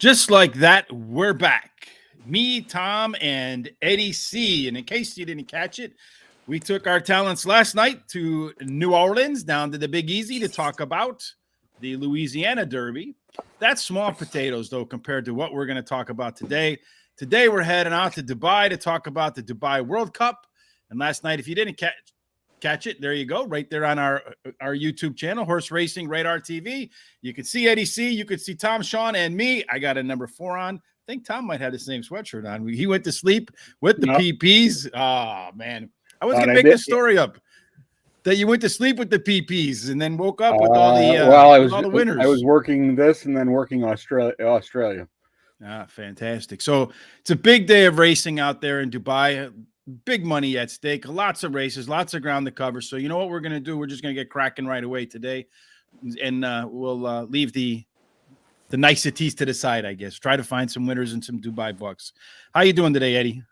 Just like that, we're back. Me, Tom, and Eddie C. And in case you didn't catch it, we took our talents last night to New Orleans, down to the Big Easy to talk about the Louisiana Derby. That's small potatoes, though, compared to what we're going to talk about today. Today, we're heading out to Dubai to talk about the Dubai World Cup. And last night, if you didn't catch it, there you go, right there on our YouTube channel, Horse Racing Radar TV. You could see Eddie C, you could see Tom, Sean, and me. I got a number 4 on. I think Tom might have the same sweatshirt on. He went to sleep with the PPs. Oh, man. I was going to make this story up that you went to sleep with the PPs and then woke up with all the all the winners. I was working this and then working Australia. Ah, fantastic. So it's a big day of racing out there in Dubai. Big money at stake, lots of races, lots of ground to cover. So you know what we're going to do? We're just going to get cracking right away today, and we'll leave the niceties to the side, I guess. Try to find some winners and some Dubai bucks. How you doing today, Eddie?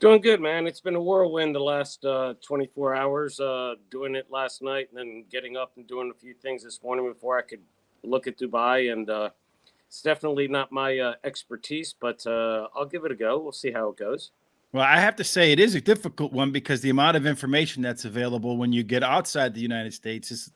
Doing good, man. It's been a whirlwind the last 24 hours, doing it last night and then getting up and doing a few things this morning before I could look at Dubai. And it's definitely not my expertise, but I'll give it a go. We'll see how it goes. Well, I have to say it is a difficult one because the amount of information that's available when you get outside the United States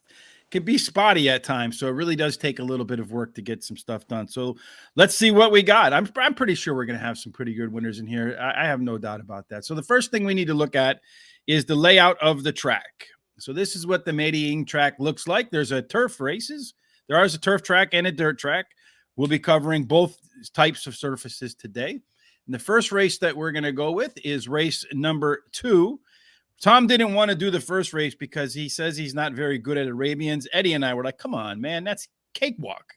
can be spotty at times. So it really does take a little bit of work to get some stuff done. So let's see what we got. I'm pretty sure we're going to have some pretty good winners in here. I have no doubt about that. So the first thing we need to look at is the layout of the track. So this is what the Medellin track looks like. There's a turf races. There is a turf track and a dirt track. We'll be covering both types of surfaces today. And the first race that we're going to go with is race number 2. Tom didn't want to do the first race because he says he's not very good at Arabians. Eddie and I were like, come on, man, that's cakewalk.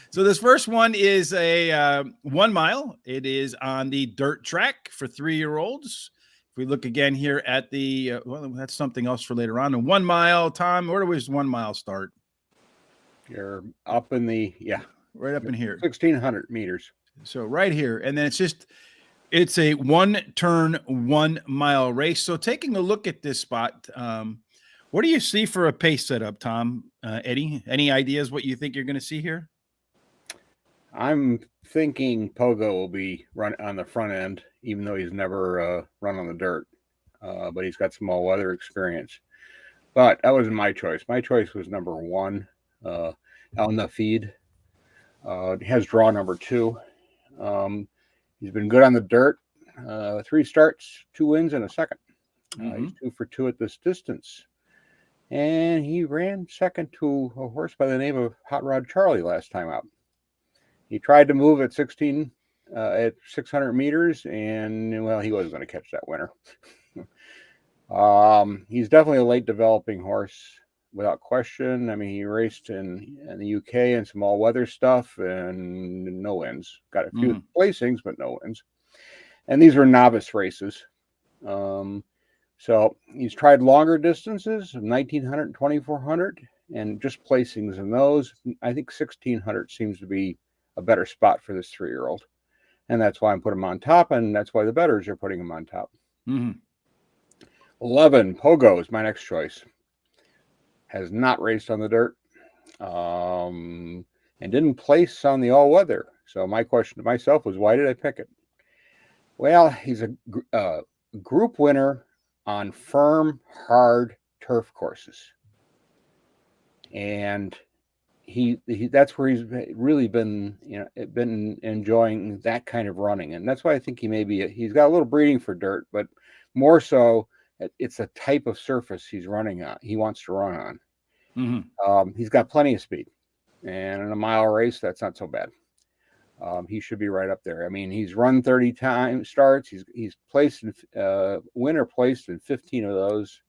So this first one is a 1 mile. It is on the dirt track for 3-year-olds. If we look again here at the, well, that's something else for later on. A 1 mile, Tom, where does 1 mile start? You're up in the, right up in here. 1,600 meters. So right here, and then it's a 1-turn, 1 mile race. So taking a look at this spot, what do you see for a pace setup, Tom? Eddie, any ideas what you think you're going to see here? I'm thinking Pogo will be run on the front end, even though he's never run on the dirt, but he's got some all-weather experience. But that wasn't my choice. My choice was number 1, El Nafid. He has draw number 2. He's been good on the dirt. 3 starts, 2 wins, and a second. He's 2 for 2 at this distance. And he ran second to a horse by the name of Hot Rod Charlie last time out. He tried to move at 600 meters, and, well, he wasn't going to catch that winner. He's definitely a late developing horse, without question. I mean, he raced in the UK and some all-weather stuff and no wins. Got a few placings, but no wins. And these were novice races. So he's tried longer distances, 1,900 and 2,400, and just placings in those. I think 1,600 seems to be a better spot for this 3-year-old. And that's why I'm putting him on top, and that's why the bettors are putting him on top. 11, Pogo is my next choice. Has not raced on the dirt, and didn't place on the all-weather. So my question to myself was, why did I pick it? Well, he's a group winner on firm, hard turf courses. And he that's where he's really been enjoying that kind of running. And that's why I think he's got a little breeding for dirt, but more so, it's a type of surface he's running on. He wants to run on. He's got plenty of speed, and in a mile race, that's not so bad. He should be right up there. I mean, he's run 30 times starts. He's placed in winner placed in 15 of those,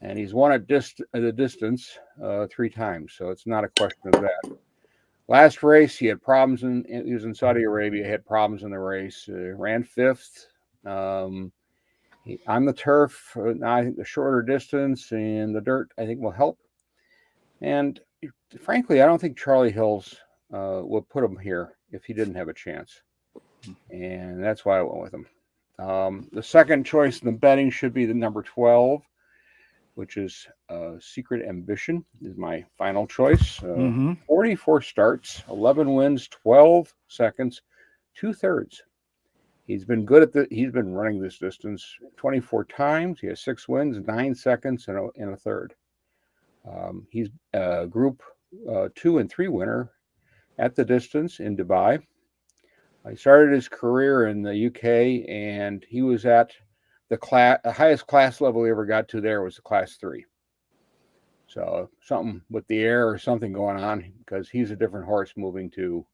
and he's won at the distance 3 times. So it's not a question of that. Last race, he had problems he was in Saudi Arabia. He had problems in the race. Ran 5th. On the turf, I think the shorter distance and the dirt, I think, will help. And frankly, I don't think Charlie Hills will put him here if he didn't have a chance. And that's why I went with him. The second choice in the betting should be the number 12, which is Secret Ambition is my final choice. Mhm. 44 starts, 11 wins, 12 seconds, 2/3. He's been good he's been running this distance 24 times. He has 6 wins, 9 seconds, and a third. He's a Group 2 and 3 winner at the distance in Dubai. He started his career in the UK, and he was at the highest class level he ever got to there was a Class 3. So something with the air or something going on, because he's a different horse moving to.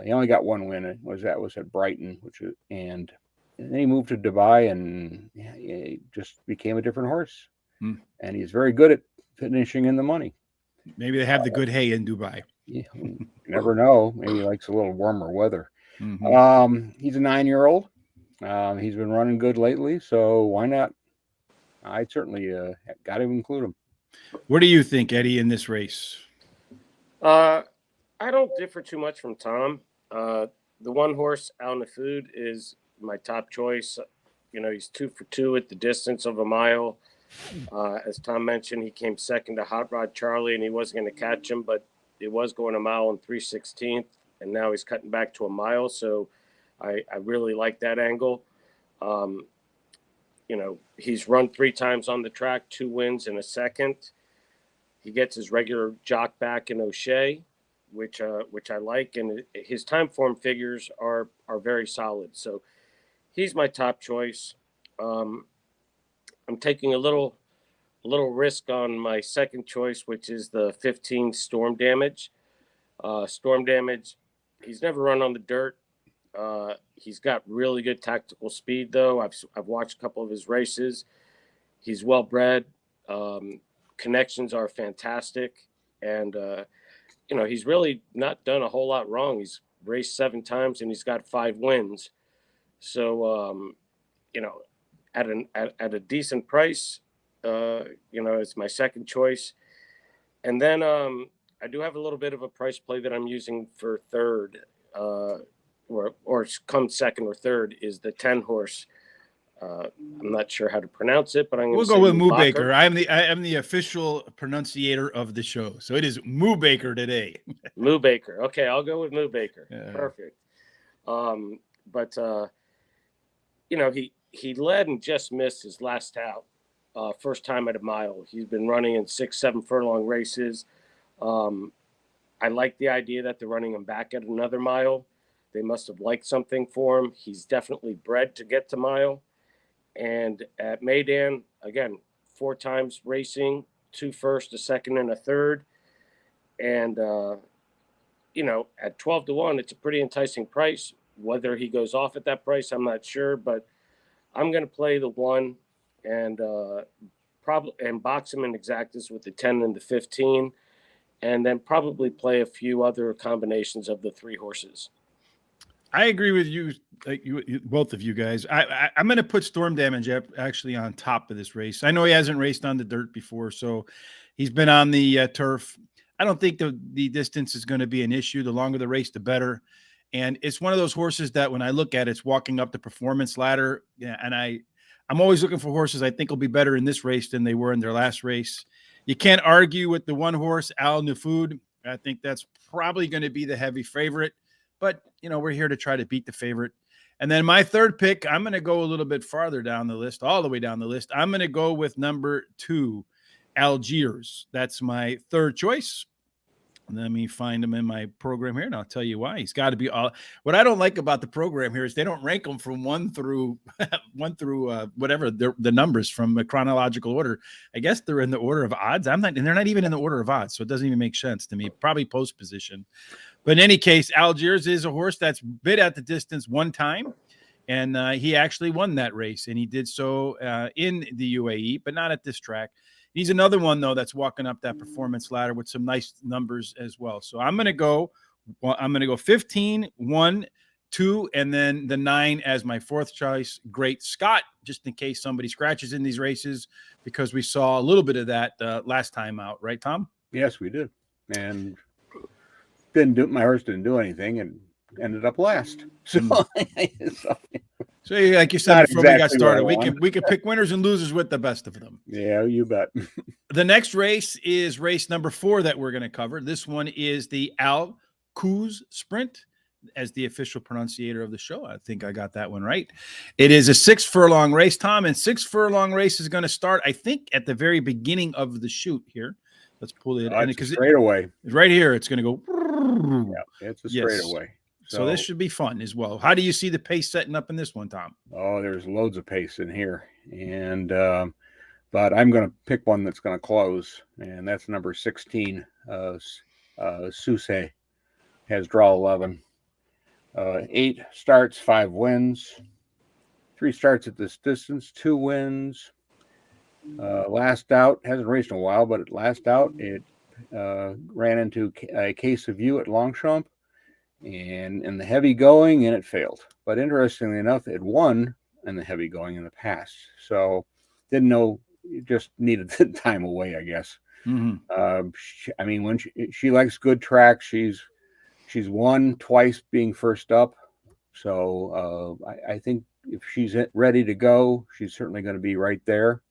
He only got 1 win. It was at Brighton, and then he moved to Dubai, and he just became a different horse. And he's very good at finishing in the money. Maybe they have the good hay in Dubai. Yeah, you never know. Maybe he likes a little warmer weather. Mhm. He's a 9-year-old. He's been running good lately, so why not? I'd certainly got to include him. What do you think, Eddie, in this race? I don't differ too much from Tom. The one horse, Al Nafud, is my top choice. You know, he's 2 for 2 at the distance of a mile. As Tom mentioned, he came second to Hot Rod Charlie, and he wasn't going to catch him, but it was going a mile and 3/16, and now he's cutting back to a mile. So I really like that angle. You know, he's run 3 times on the track, 2 wins and a second. He gets his regular jock back in O'Shea, which I like, and his time form figures are very solid. So he's my top choice. I'm taking a little risk on my second choice, which is the 15 Storm Damage. Storm Damage, he's never run on the dirt. He's got really good tactical speed, though. I've watched a couple of his races. He's well bred. Connections are fantastic, and you know, he's really not done a whole lot wrong. He's raced 7 times and he's got 5 wins. So you know, at a decent price, you know, it's my second choice. And then I do have a little bit of a price play that I'm using for third, or come second or third, is the 10 horse. I'm not sure how to pronounce it, but I'm going to We'll go with Moo Baker. Baker. I'm the official pronunciator of the show, so it is Moo Baker today. Moo Baker. Okay, I'll go with Moo Baker. Yeah. Perfect. But you know, he led and just missed his last out. First time at a mile. He's been running in 6-7 furlong races. I like the idea that they're running him back at another mile. They must have liked something for him. He's definitely bred to get to mile. And at Maidan, again, 4 times racing, 2 first, a second, and a third. And, you know, at 12-1, it's a pretty enticing price. Whether he goes off at that price, I'm not sure. But I'm going to play the 1 and probably box him in exactas with the 10 and the 15. And then probably play a few other combinations of the 3 horses. I agree with you, both of you guys. I'm going to put Storm Damage actually on top of this race. I know he hasn't raced on the dirt before, so he's been on the turf. I don't think the distance is going to be an issue. The longer the race, the better. And it's one of those horses that when I look at it, it's walking up the performance ladder. Yeah, and I'm always looking for horses I think will be better in this race than they were in their last race. You can't argue with the 1 horse, Al Nafud. I think that's probably going to be the heavy favorite. But, you know, we're here to try to beat the favorite. And then my third pick, I'm going to go a little bit farther down the list, all the way down the list. I'm going to go with number 2, Algiers. That's my third choice. Let me find him in my program here, and I'll tell you why. He's got to be all. What I don't like about the program here is they don't rank them from 1 through whatever the numbers from a chronological order. I guess they're in the order of odds. And they're not even in the order of odds, so it doesn't even make sense to me. Probably post position. But in any case, Algiers is a horse that's bid at the distance 1 time, and he actually won that race, and he did so in the UAE, but not at this track. He's another one, though, that's walking up that performance ladder with some nice numbers as well. So I'm going to go 15, 1, 2, and then the 9 as my fourth choice. Great Scott, just in case somebody scratches in these races, because we saw a little bit of that last time out. Right, Tom? Yes, we did. And my horse didn't do anything, and ended up last. So, So like you said Not before we got exactly what I started, we can pick winners and losers with the best of them. yeah, you bet. The next race is race number 4 that we're going to cover. This one is the Al Quoz Sprint, as the official pronunciator of the show. I think I got that one right. It is a 6 furlong race, Tom, and 6 furlong race is going to start, I think, at the very beginning of the shoot here. Let's pull it in because straightaway. Right here, it's going to go. Yeah, it's a straightaway. So this should be fun as well. How do you see the pace setting up in this one, Tom? Oh, there's loads of pace in here, and but I'm going to pick one that's going to close, and that's number 16. Suse has draw 11. 8 starts, 5 wins. 3 starts at this distance, 2 wins. Last out, hasn't raced in a while, but at last out, it ran into a case of you at Longchamp and in the heavy going, and it failed. But interestingly enough, it won in the heavy going in the past. So didn't know, just needed the time away, I guess. I mean, when she likes good tracks, she's won twice being first up. So I think if she's ready to go, she's certainly going to be right there.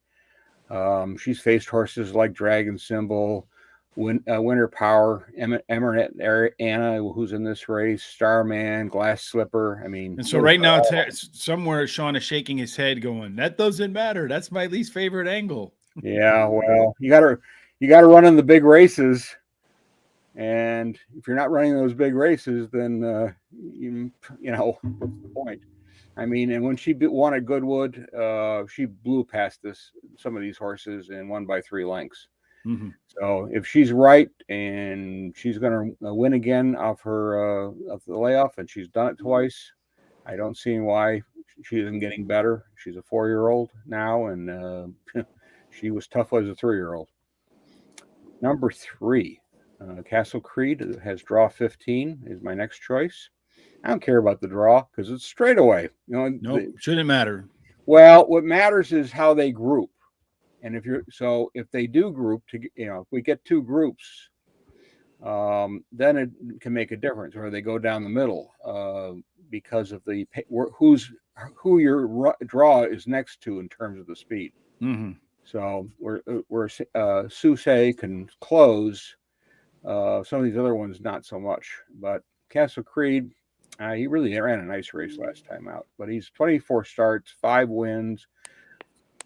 She's faced horses like Dragon Symbol, Winter Power, Emirate Anna, who's in this race, Starman, Glass Slipper. I mean, and so right now, somewhere Sean is shaking his head, going, "That doesn't matter. That's my least favorite angle." Yeah, well, you got to run in the big races, and if you're not running those big races, then you know what's the point? I mean, and when she won at Goodwood, she blew past some of these horses and won by 3 lengths. So if she's right and she's going to win again off her of the layoff, and she's done it twice, I don't see why she isn't getting better. She's a 4-year-old now, and she was tough as a 3-year-old. Number 3, Castle Creed has draw 15 is my next choice. I don't care about the draw because it's straightaway. Shouldn't matter. Well, what matters is how they group. And if they do group if we get 2 groups, then it can make a difference, or they go down the middle because of who your draw is next to in terms of the speed. So where Suse can close, some of these other ones not so much. But Castle Creed, he really ran a nice race last time out. But he's 24 starts, 5 wins,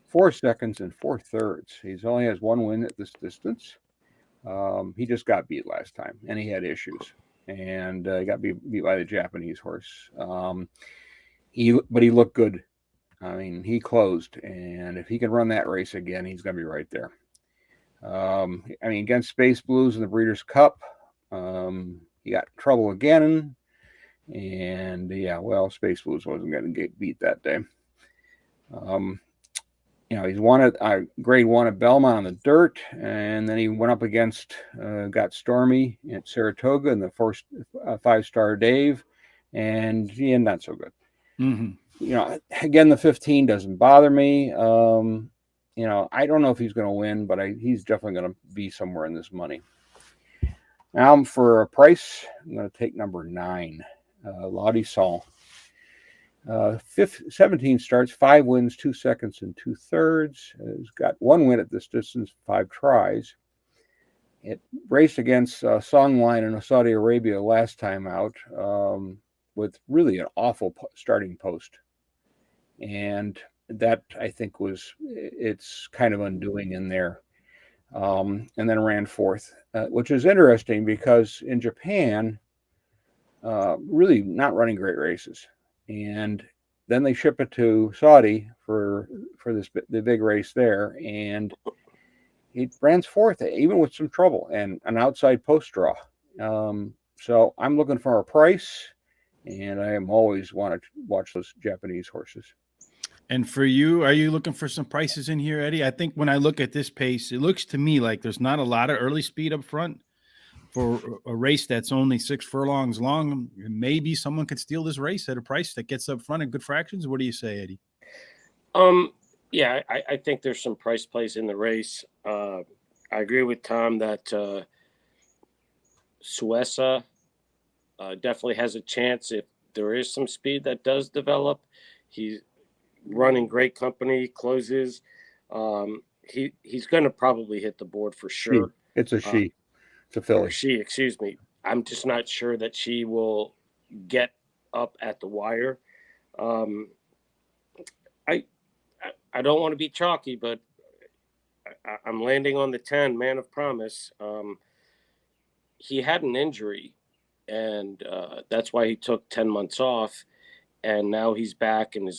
4 seconds and 4 thirds. He only has 1 win at this distance. He just got beat last time, and he had issues, and he got beat by the Japanese horse. But he looked good. I mean, he closed, and if he can run that race again, he's going to be right there. I mean, against Space Blues in the Breeders' Cup, he got in trouble again, and Space Blues wasn't going to get beat that day. He's won at grade 1 at Belmont on the dirt, and then he went up against got Stormy at Saratoga in the first 5-star Dave, and he ended not so good. Again, the 15 doesn't bother me. I don't know if he's going to win, but he's definitely going to be somewhere in this money. Now, for a price, I'm going to take number 9, Lottie Sol. 17 starts, 5 wins, 2 seconds and 2 thirds. He's got 1 win at this distance, 5 tries. It raced against Songline in Saudi Arabia last time out with really an awful starting post. And that, I think, it's kind of undoing in there. And then ran 4th, which is interesting because in Japan, really not running great races. And then they ship it to Saudi for the big race there, and he ran 4th, even with some trouble and an outside post draw. So I'm looking for a price, and I am always want to watch those Japanese horses. And for you, are you looking for some prices in here, Eddie? I think when I look at this pace, it looks to me like there's not a lot of early speed up front. For a race that's only 6 furlongs long, maybe someone could steal this race at a price that gets up front at good fractions. What do you say, Eddie? Yeah, I think there's some price plays in the race. I agree with Tom that Suesa Definitely has a chance if there is some speed that does develop. He's running great company, closes. He's going to probably hit the board for sure. It's a she. It's a Or filly. she, excuse me. I'm just not sure that she will get up at the wire. I don't want to be chalky, but I'm landing on the 10, Man of Promise. He had an injury, and that's why he took 10 months off. And now he's back, and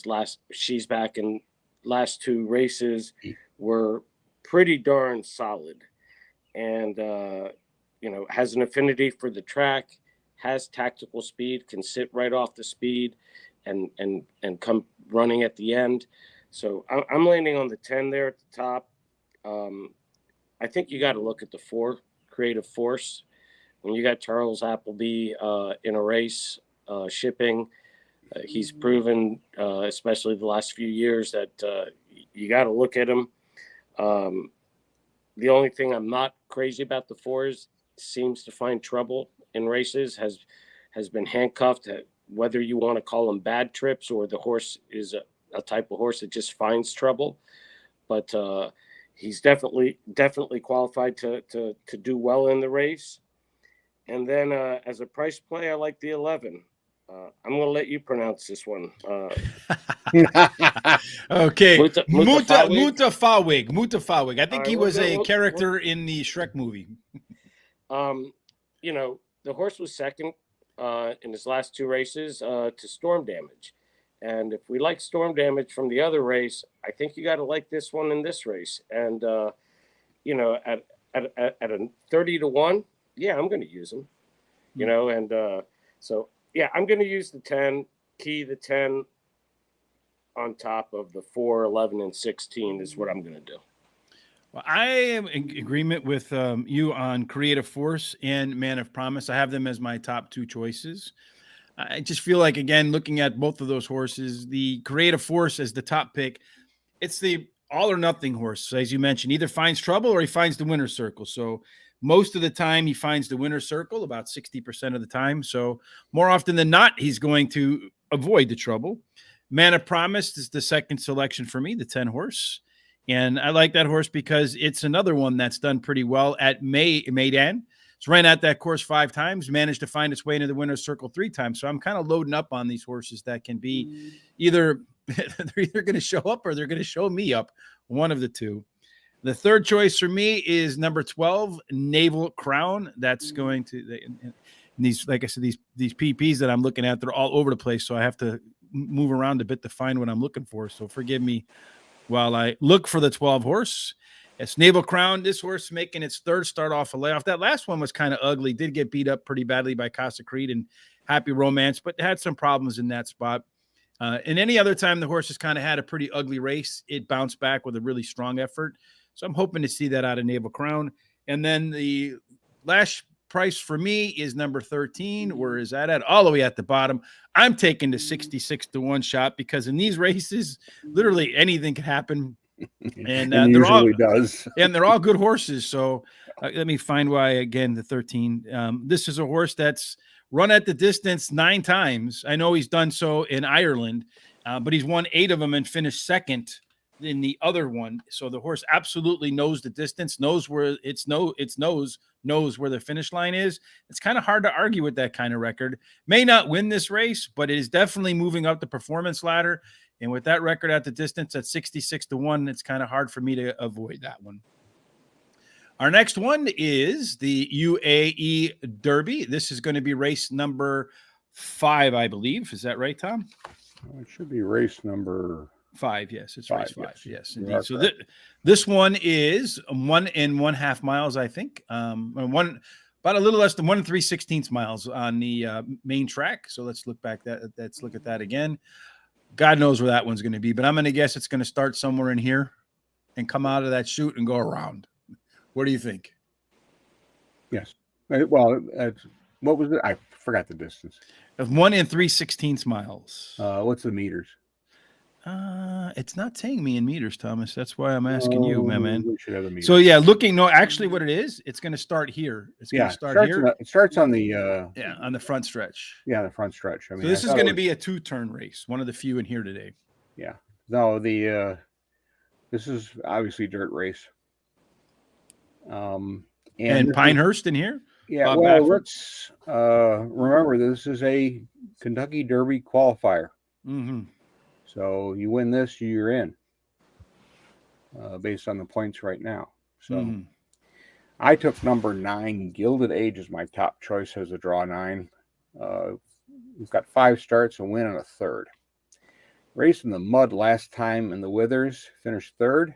she's back, and last two races were pretty darn solid. And, has an affinity for the track, has tactical speed, can sit right off the speed and come running at the end. So I'm landing on the 10 there at the top. I think you got to look at the 4, Creative Force. When you got Charles Appleby in a race, shipping, he's proven, especially the last few years, that you got to look at him. The only thing I'm not crazy about the 4 is seems to find trouble in races, has been handcuffed, whether you want to call them bad trips or the horse is a type of horse that just finds trouble. But he's definitely qualified to do well in the race. And then as a price play, I like the 11. I'm going to let you pronounce this one. Okay. Mutafawig. Mutafawig. I think he was a character in the Shrek movie. The horse was second in his last 2 races to Storm Damage. And if we like Storm Damage from the other race, I think you got to like this one in this race. And, at a 30 to 1, yeah, I'm going to use him, so, yeah, I'm going to use the 10, key the 10 on top of the 4, 11, and 16 is what I'm going to do. Well, I am in agreement with you on Creative Force and Man of Promise. I have them as my top 2 choices. I just feel like, again, looking at both of those horses, the Creative Force as the top pick, it's the all or nothing horse. As you mentioned, either finds trouble or he finds the winner's circle. So most of the time he finds the winner's circle, about 60% of the time. So more often than not, he's going to avoid the trouble. Man of Promise is the second selection for me, the 10 horse. And I like that horse because it's another one that's done pretty well at Maidan. It's ran at that course 5 times, managed to find its way into the winner's circle 3 times. So I'm kind of loading up on these horses that can be they're either going to show up or they're going to show me up, one of the two. The third choice for me is number 12, Naval Crown. That's going to these, like I said, these PPs that I'm looking at, they're all over the place. So I have to move around a bit to find what I'm looking for. So forgive me while I look for the 12 horse. It's Naval Crown. This horse making its 3rd start off a layoff. That last one was kind of ugly. Did get beat up pretty badly by Casa Creed and Happy Romance, but had some problems in that spot. And any other time the horse has kind of had a pretty ugly race, it bounced back with a really strong effort. So I'm hoping to see that out of Naval Crown. And then the last price for me is number 13. Where is that at? All the way at the bottom. I'm taking the 66 to 1 shot because in these races, literally anything can happen. And they're all good horses. So let me find why again, the 13. This is a horse that's run at the distance 9 times. I know he's done so in Ireland, but he's won 8 of them and finished second in the other one. So the horse absolutely knows the distance, knows where knows where the finish line is. It's kind of hard to argue with that kind of record. May not win this race, but it is definitely moving up the performance ladder. And with that record at the distance at 66 to 1, it's kind of hard for me to avoid that one. Our next one is the UAE Derby. This is going to be race number 5, I believe. Is that right, Tom? It should be race number 5. Yes, it's race 5. Yes, indeed. So this one is 1 1/2 miles, I think. About a little less than 1 3/16 miles on the main track. So let's look back. Let's look at that again. God knows where that one's going to be, but I'm going to guess it's going to start somewhere in here and come out of that chute and go around. What do you think? Yes. Well, what was it? I forgot the distance. 1 3/16 miles. What's the meters? It's not saying me in meters, Thomas. That's why I'm asking you, my man. We should have the meter. So yeah, looking. No, actually, what it is, it's going to start here. It's going to start here. It starts on the on the front stretch. Yeah, the front stretch. I mean, so this is going to be a 2-turn race, one of the few in here today. Yeah. No, this is obviously dirt race. And Pinehurst in here. Yeah. Well, let's remember this is a Kentucky Derby qualifier. Mm-hmm. So you win this, you're in. Based on the points right now. So I took number 9, Gilded Age, as my top choice as a draw 9. We've got 5 starts, a win, and a third. Raced in the mud last time in the Withers, finished 3rd.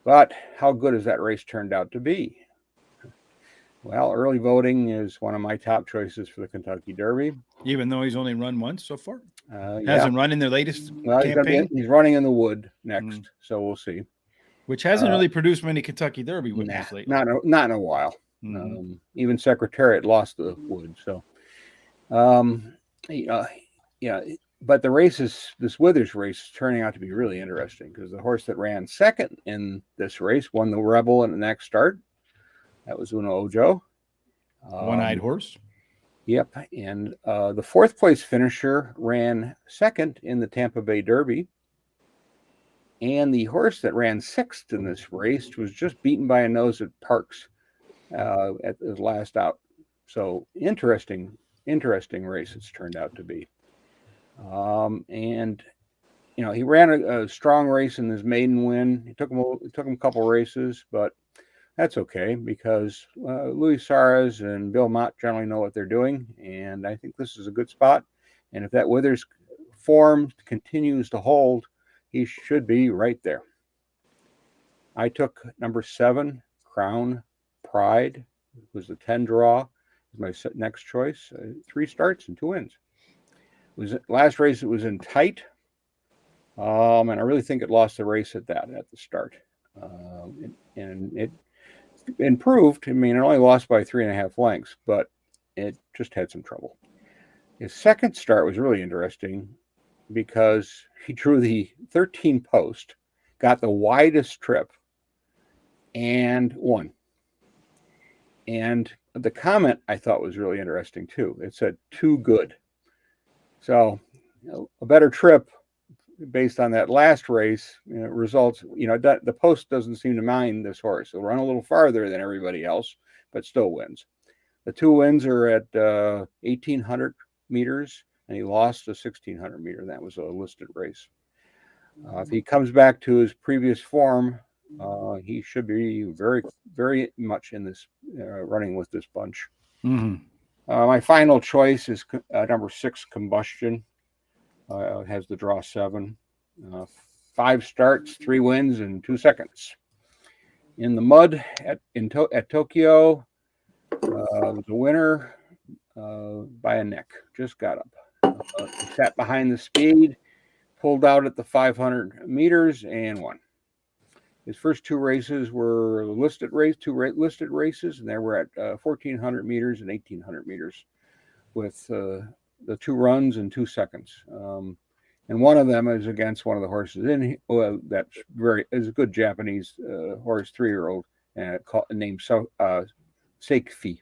But how good has that race turned out to be? Well, early voting is one of my top choices for the Kentucky Derby. Even though he's only run once so far? Yeah. Hasn't run in their latest campaign? He's running in the Wood next, so we'll see. Which hasn't really produced many Kentucky Derby winners lately. Not in a while. Even Secretariat lost the Wood. So, but the races, this Withers race is turning out to be really interesting because the horse that ran second in this race won the Rebel in the next start. That was Uno Ojo. One-eyed horse. Yep. And the 4th place finisher ran second in the Tampa Bay Derby. And the horse that ran 6th in this race was just beaten by a nose at Parks at the last out. So interesting race it's turned out to be. And he ran a strong race in his maiden win. It took him a couple races, but that's okay because Luis Suarez and Bill Mott generally know what they're doing, and I think this is a good spot. And if that Withers form continues to hold, he should be right there. I took number 7, Crown Pride. It was the 10 draw. It was my next choice. 3 starts and 2 wins. Last race it was in tight, and I really think it lost the race at the start, and it improved. I mean, it only lost by 3.5 lengths, but it just had some trouble. His second start was really interesting because he drew the 13 post, got the widest trip, and won. And the comment I thought was really interesting too. It said "too good." So a better trip based on that last race results. The post doesn't seem to mind this horse. He'll run a little farther than everybody else, but still wins. The 2 wins are at 1,800 meters, and he lost a 1,600 meter. That was a listed race. If he comes back to his previous form, he should be very, very much in this running with this bunch. My final choice is number 6, Combustion. Has the draw 7. 5 starts, 3 wins, and 2 seconds. In the mud at Tokyo, was a winner by a neck. Just got up. Sat behind the speed, pulled out at the 500 meters, and won. His first 2 races were listed races, and they were at 1,400 meters and 1,800 meters with the 2 runs and 2 seconds. And one of them is against one of the horses is a good Japanese horse, 3-year-old, named Seikfi.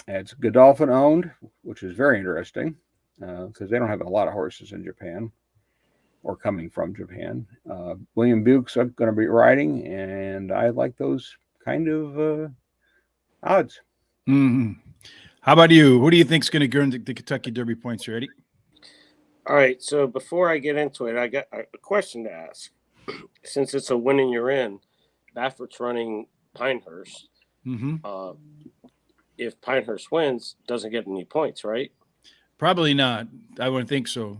It's Godolphin owned, which is very interesting because they don't have a lot of horses in Japan or coming from Japan. William Buick's going to be riding, and I like those kind of odds. How about you? Who do you think is going to earn the Kentucky Derby points here, Eddie? All right. So before I get into it, I got a question to ask. Since it's a win and you're in, Baffert's running Pinehurst. If Pinehurst wins, doesn't get any points, right? Probably not. I wouldn't think so.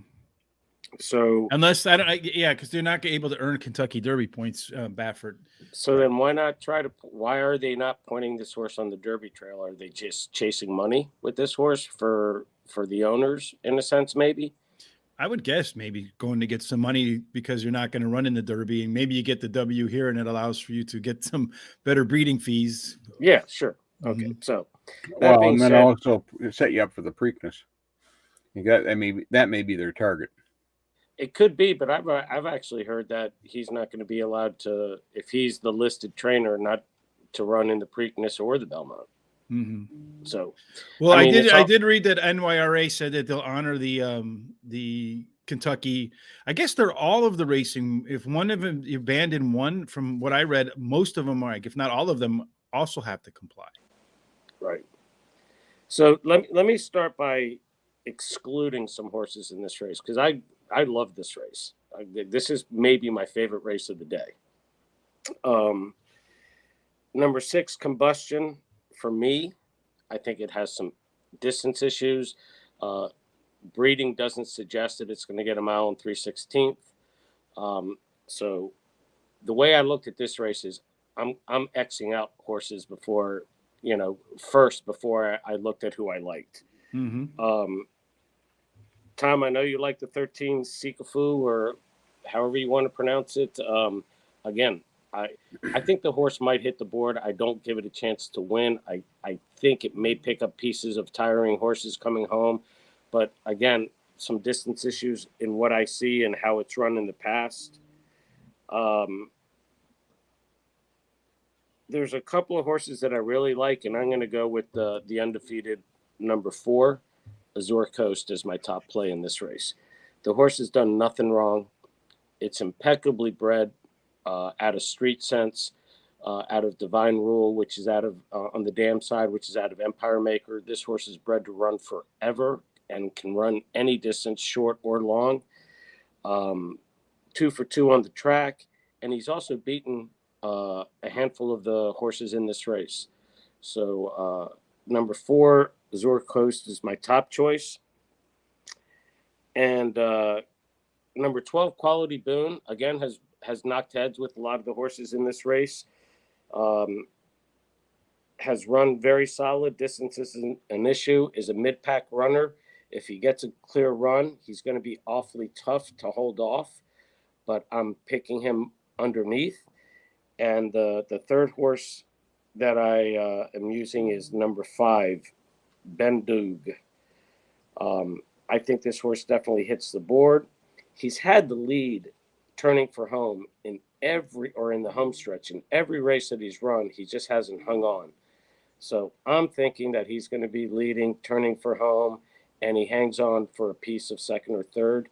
So unless because they're not able to earn Kentucky Derby points, Baffert. So then why are they not pointing this horse on the Derby trail? Are they just chasing money with this horse for the owners in a sense, maybe? I would guess maybe going to get some money because you're not going to run in the Derby, and maybe you get the W here and it allows for you to get some better breeding fees. Yeah, sure. Okay. So and then also set you up for the Preakness. That may be their target. It could be, but I've actually heard that he's not going to be allowed to, if he's the listed trainer, not to run in the Preakness or the Belmont. Mm-hmm. So, well, I mean, I did read that NYRA said that they'll honor the Kentucky. I guess they're all of the racing. If one of them you abandon one, from what I read, most of them are, like, if not all of them, also have to comply. Right. So let me start by excluding some horses in this race, because I love this race. This is maybe my favorite race of the day. Number 6, Combustion, for me, I think it has some distance issues. Breeding doesn't suggest that it's going to get a mile and 3/16. So the way I looked at this race is I'm Xing out horses before, before I looked at who I liked. Mm-hmm. Tom, I know you like the 13 Sikafu, or however you want to pronounce it. Again, I think the horse might hit the board. I don't give it a chance to win. I think it may pick up pieces of tiring horses coming home. But again, some distance issues in what I see and how it's run in the past. There's a couple of horses that I really like, and I'm going to go with the undefeated number 4, Azure Coast, as my top play in this race. The horse has done nothing wrong. It's impeccably bred, out of Street Sense, out of Divine Rule, which is out of on the dam side, which is out of Empire Maker. This horse is bred to run forever and can run any distance, short or long. 2 for 2 on the track, and he's also beaten a handful of the horses in this race. So number 4, Azure Coast, is my top choice. And number 12, Quality Boon, again, has knocked heads with a lot of the horses in this race. Has run very solid. Distance isn't an issue, is a mid-pack runner. If he gets a clear run, he's going to be awfully tough to hold off, but I'm picking him underneath. And the third horse that I am using is number 5, Bendug. I think this horse definitely hits the board. He's had the lead turning for home in the home stretch. In every race that he's run, he just hasn't hung on. So I'm thinking that he's going to be leading, turning for home, and he hangs on for a piece of second or third.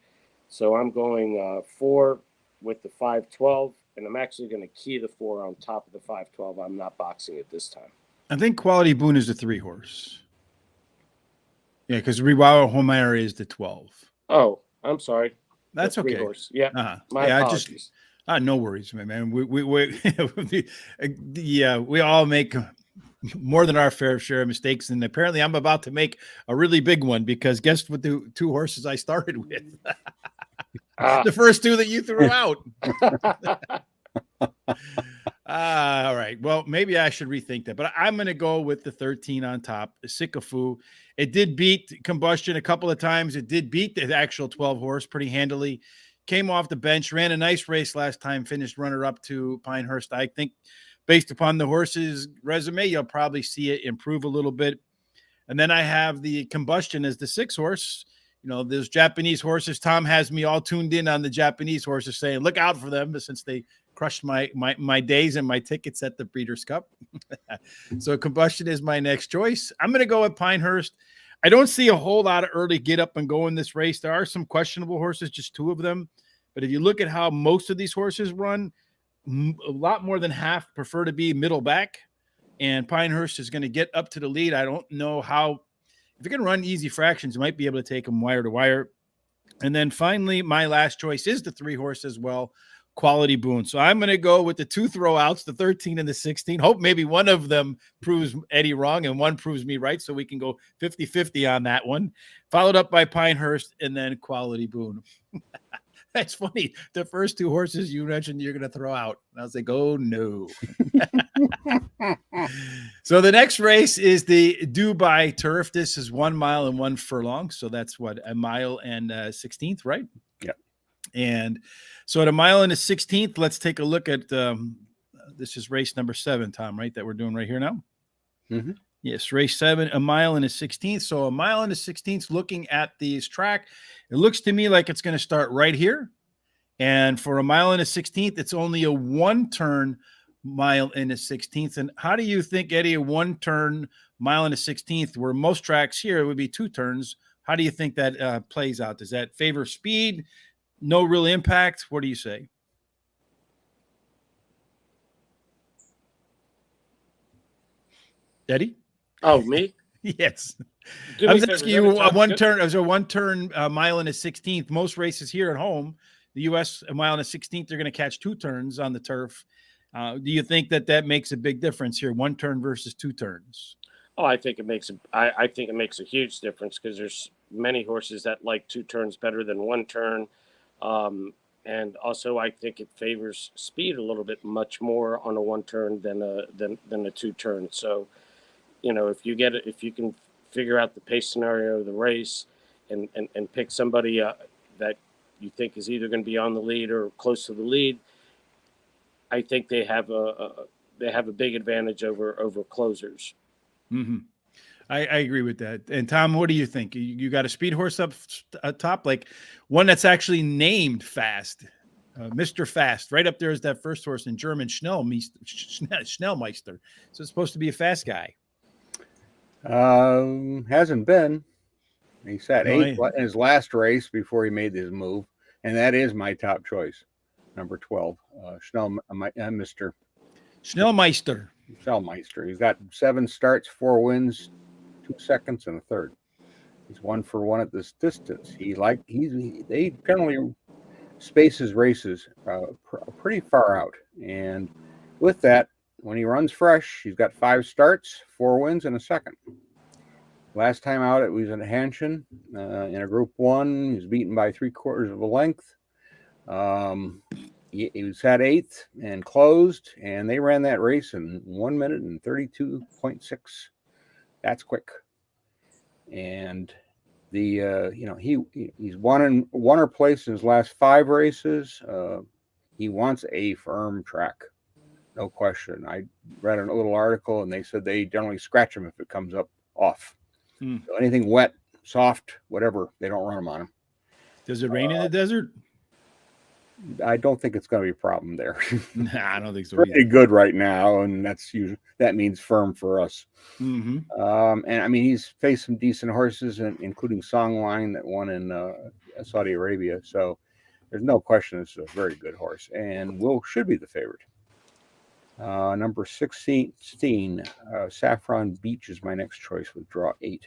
So I'm going 4 with the 5-12, and I'm actually going to key the 4 on top of the 5-12. I'm not boxing it this time. I think Quality Boon is the 3 horse. Yeah, because Riwawa Homer is the 12. Oh, I'm sorry. That's okay. Horse. Yeah. Uh-huh. My apologies. No worries, man. We we all make more than our fair share of mistakes, and apparently I'm about to make a really big one, because guess what the 2 horses I started with? The first 2 that you threw out. All right. Well, maybe I should rethink that, but I'm going to go with the 13 on top, Sikafu. It did beat Combustion a couple of times. It did beat the actual 12 horse pretty handily. Came off the bench, ran a nice race last time, finished runner-up to Pinehurst. I think based upon the horse's resume, you'll probably see it improve a little bit. And then I have the Combustion as the 6 horse. Those Japanese horses. Tom has me all tuned in on the Japanese horses, saying, look out for them, since they crushed my days and my tickets at the Breeders' Cup. So Combustion is my next choice. I'm going to go with Pinehurst. I don't see a whole lot of early get up and go in this race. There are some questionable horses, just 2 of them. But if you look at how most of these horses run, a lot more than half prefer to be middle back. And Pinehurst is going to get up to the lead. I don't know how. If you're going to run easy fractions, you might be able to take them wire to wire. And then finally, my last choice is the 3 horse as well, Quality Boon. So I'm going to go with the 2 throwouts, the 13 and the 16. Hope maybe one of them proves Eddie wrong and one proves me right, so we can go 50-50 on that one. Followed up by Pinehurst and then Quality Boon. That's funny. The first 2 horses you mentioned you're going to throw out. And I was like, oh, no. So the next race is the Dubai Turf. This is 1 mile and 1 furlong. So that's what, a mile and 16th, right? Yeah. And so at a mile and a 16th, let's take a look at this is race number 7, Tom, right? That we're doing right here now. Mm-hmm. Yes, race 7, a mile and a 16th. So a mile and a 16th, looking at this track, it looks to me like it's going to start right here. And for a mile and a 16th, it's only a one-turn mile and a 16th. And how do you think, Eddie, a one-turn mile and a 16th, where most tracks here it would be two turns, how do you think that plays out? Does that favor speed? No real impact? What do you say? Eddie? Oh, me? Yes. Do I me was a favor, asking go you to a Top- one-turn. As a one-turn mile and a 16th. Most races here at home, the U.S. a mile and a 16th, they're going to catch two turns on the turf. Do you think that makes a big difference here, one turn versus two turns? Oh, I think it makes I think it makes a huge difference because there's many horses that like two turns better than one turn, and also I think it favors speed a little bit much more on a one turn than a two turn. So if if you can figure out the pace scenario of the race, and pick somebody that you think is either going to be on the lead or close to the lead, I think they have a big advantage over closers. Mm-hmm. I agree with that. And Tom, what do you think? You got a speed horse up top, like one that's actually named Fast, Mr. Fast. Right up there is that first horse in German, Schnellmeister. So it's supposed to be a fast guy. Hasn't been. He sat No, eighth in his last race before he made his move, and that is my top choice, number 12, Mr. Schnellmeister. Schnellmeister. He's got 7 starts, 4 wins, 2 seconds, and a third. He's 1 for 1 at this distance. They generally space his races pretty far out, and with that, when he runs fresh, he's got 5 starts, 4 wins, and a second. Last time out, it was in Hanshin in a Group 1. He was beaten by 3/4 of a length. He was at 8th and closed, and they ran that race in 1 minute and 32.6. That's quick. And he's won or placed in his last 5 races. He wants a firm track, no question. I read a little article, and they said they generally scratch him if it comes up off. So anything wet, soft, whatever, they don't run them on him. Does it rain in the desert? I don't think it's going to be a problem there. Nah, I don't think so. Pretty good right now, and that means firm for us. Mm-hmm. And I mean, he's faced some decent horses, including Songline that won in Saudi Arabia. So there's no question this is a very good horse, and should be the favorite. Number 16, Saffron Beach is my next choice with draw 8.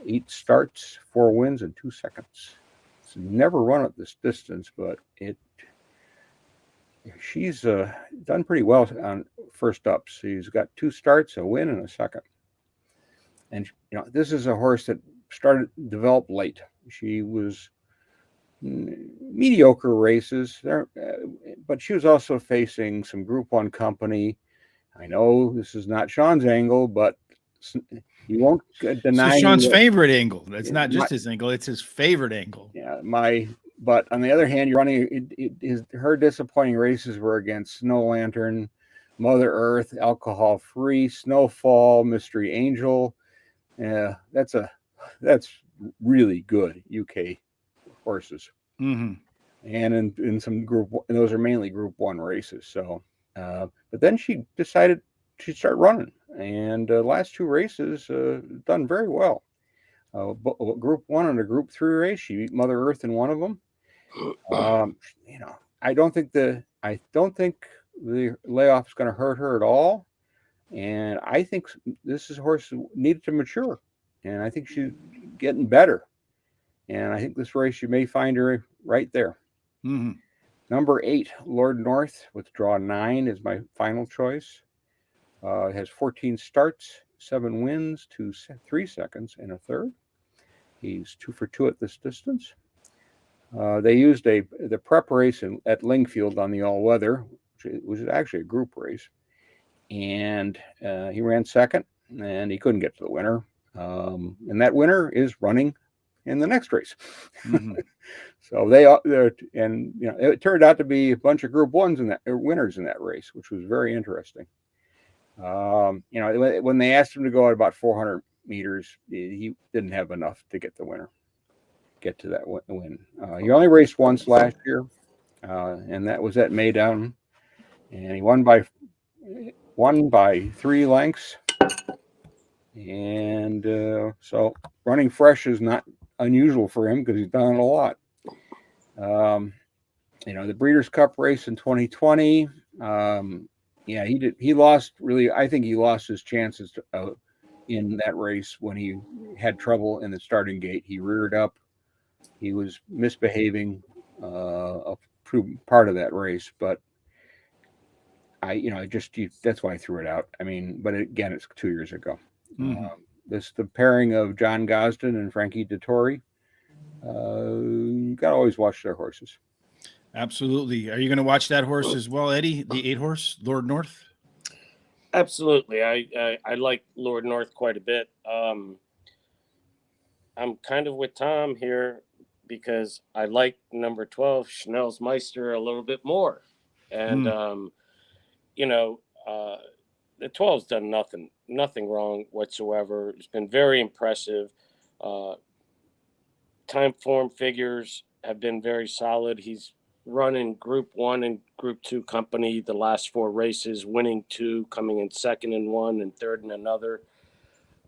8 starts, 4 wins, and 2 seconds. It's never run at this distance, but she's done pretty well on first ups. She's got 2 starts, a win, and a second. And this is a horse that developed late. She was mediocre races there, but she was also facing some Group 1 company. I know this is not Sean's angle, but you won't deny Sean's favorite angle. That's not just his angle; it's his favorite angle. Yeah, but on the other hand, you're running. Her disappointing races were against Snow Lantern, Mother Earth, Alcohol Free, Snowfall, Mystery Angel. Yeah, that's really good UK horses. Mm-hmm. And in some and those are mainly Group 1 races. So, but then she decided she'd start running, and last 2 races done very well. Group 1 and a Group 3 race, she beat Mother Earth in one of them. I don't think the layoff is going to hurt her at all, and I think this is a horse who needed to mature, and I think she's getting better. And I think this race, you may find her right there. Mm-hmm. Number 8, Lord North, with draw 9 is my final choice. It has 14 starts, 7 wins, 3 seconds, and a third. He's 2 for 2 at this distance. They used the prep race at Lingfield on the all-weather, which was actually a group race. And he ran second, and he couldn't get to the winner. And that winner is running in the next race. Mm-hmm. So it turned out to be a bunch of Group 1s winners in that race, which was very interesting. When they asked him to go at about 400 meters, he didn't have enough to get to that win. He only raced once last year, and that was at Maydown, and he won by 3 lengths. And so running fresh is not unusual for him because he's done it a lot. The Breeders' Cup race in 2020. He did. He lost really. I think he lost his chances in that race when he had trouble in the starting gate. He reared up. He was misbehaving a part of that race, but that's why I threw it out. I mean, but again, it's 2 years ago. The pairing of John Gosden and Frankie Dettori. You got to always watch their horses. Absolutely. Are you going to watch that horse as well, Eddie? The 8-horse, Lord North? Absolutely. I like Lord North quite a bit. I'm kind of with Tom here because I like number 12, Schnell's Meister, a little bit more. And, the 12's done nothing wrong whatsoever. It's been very impressive. Time form figures have been very solid. He's run in Group 1 and Group 2 company the last 4 races, winning 2, coming in second in 1 and third in another.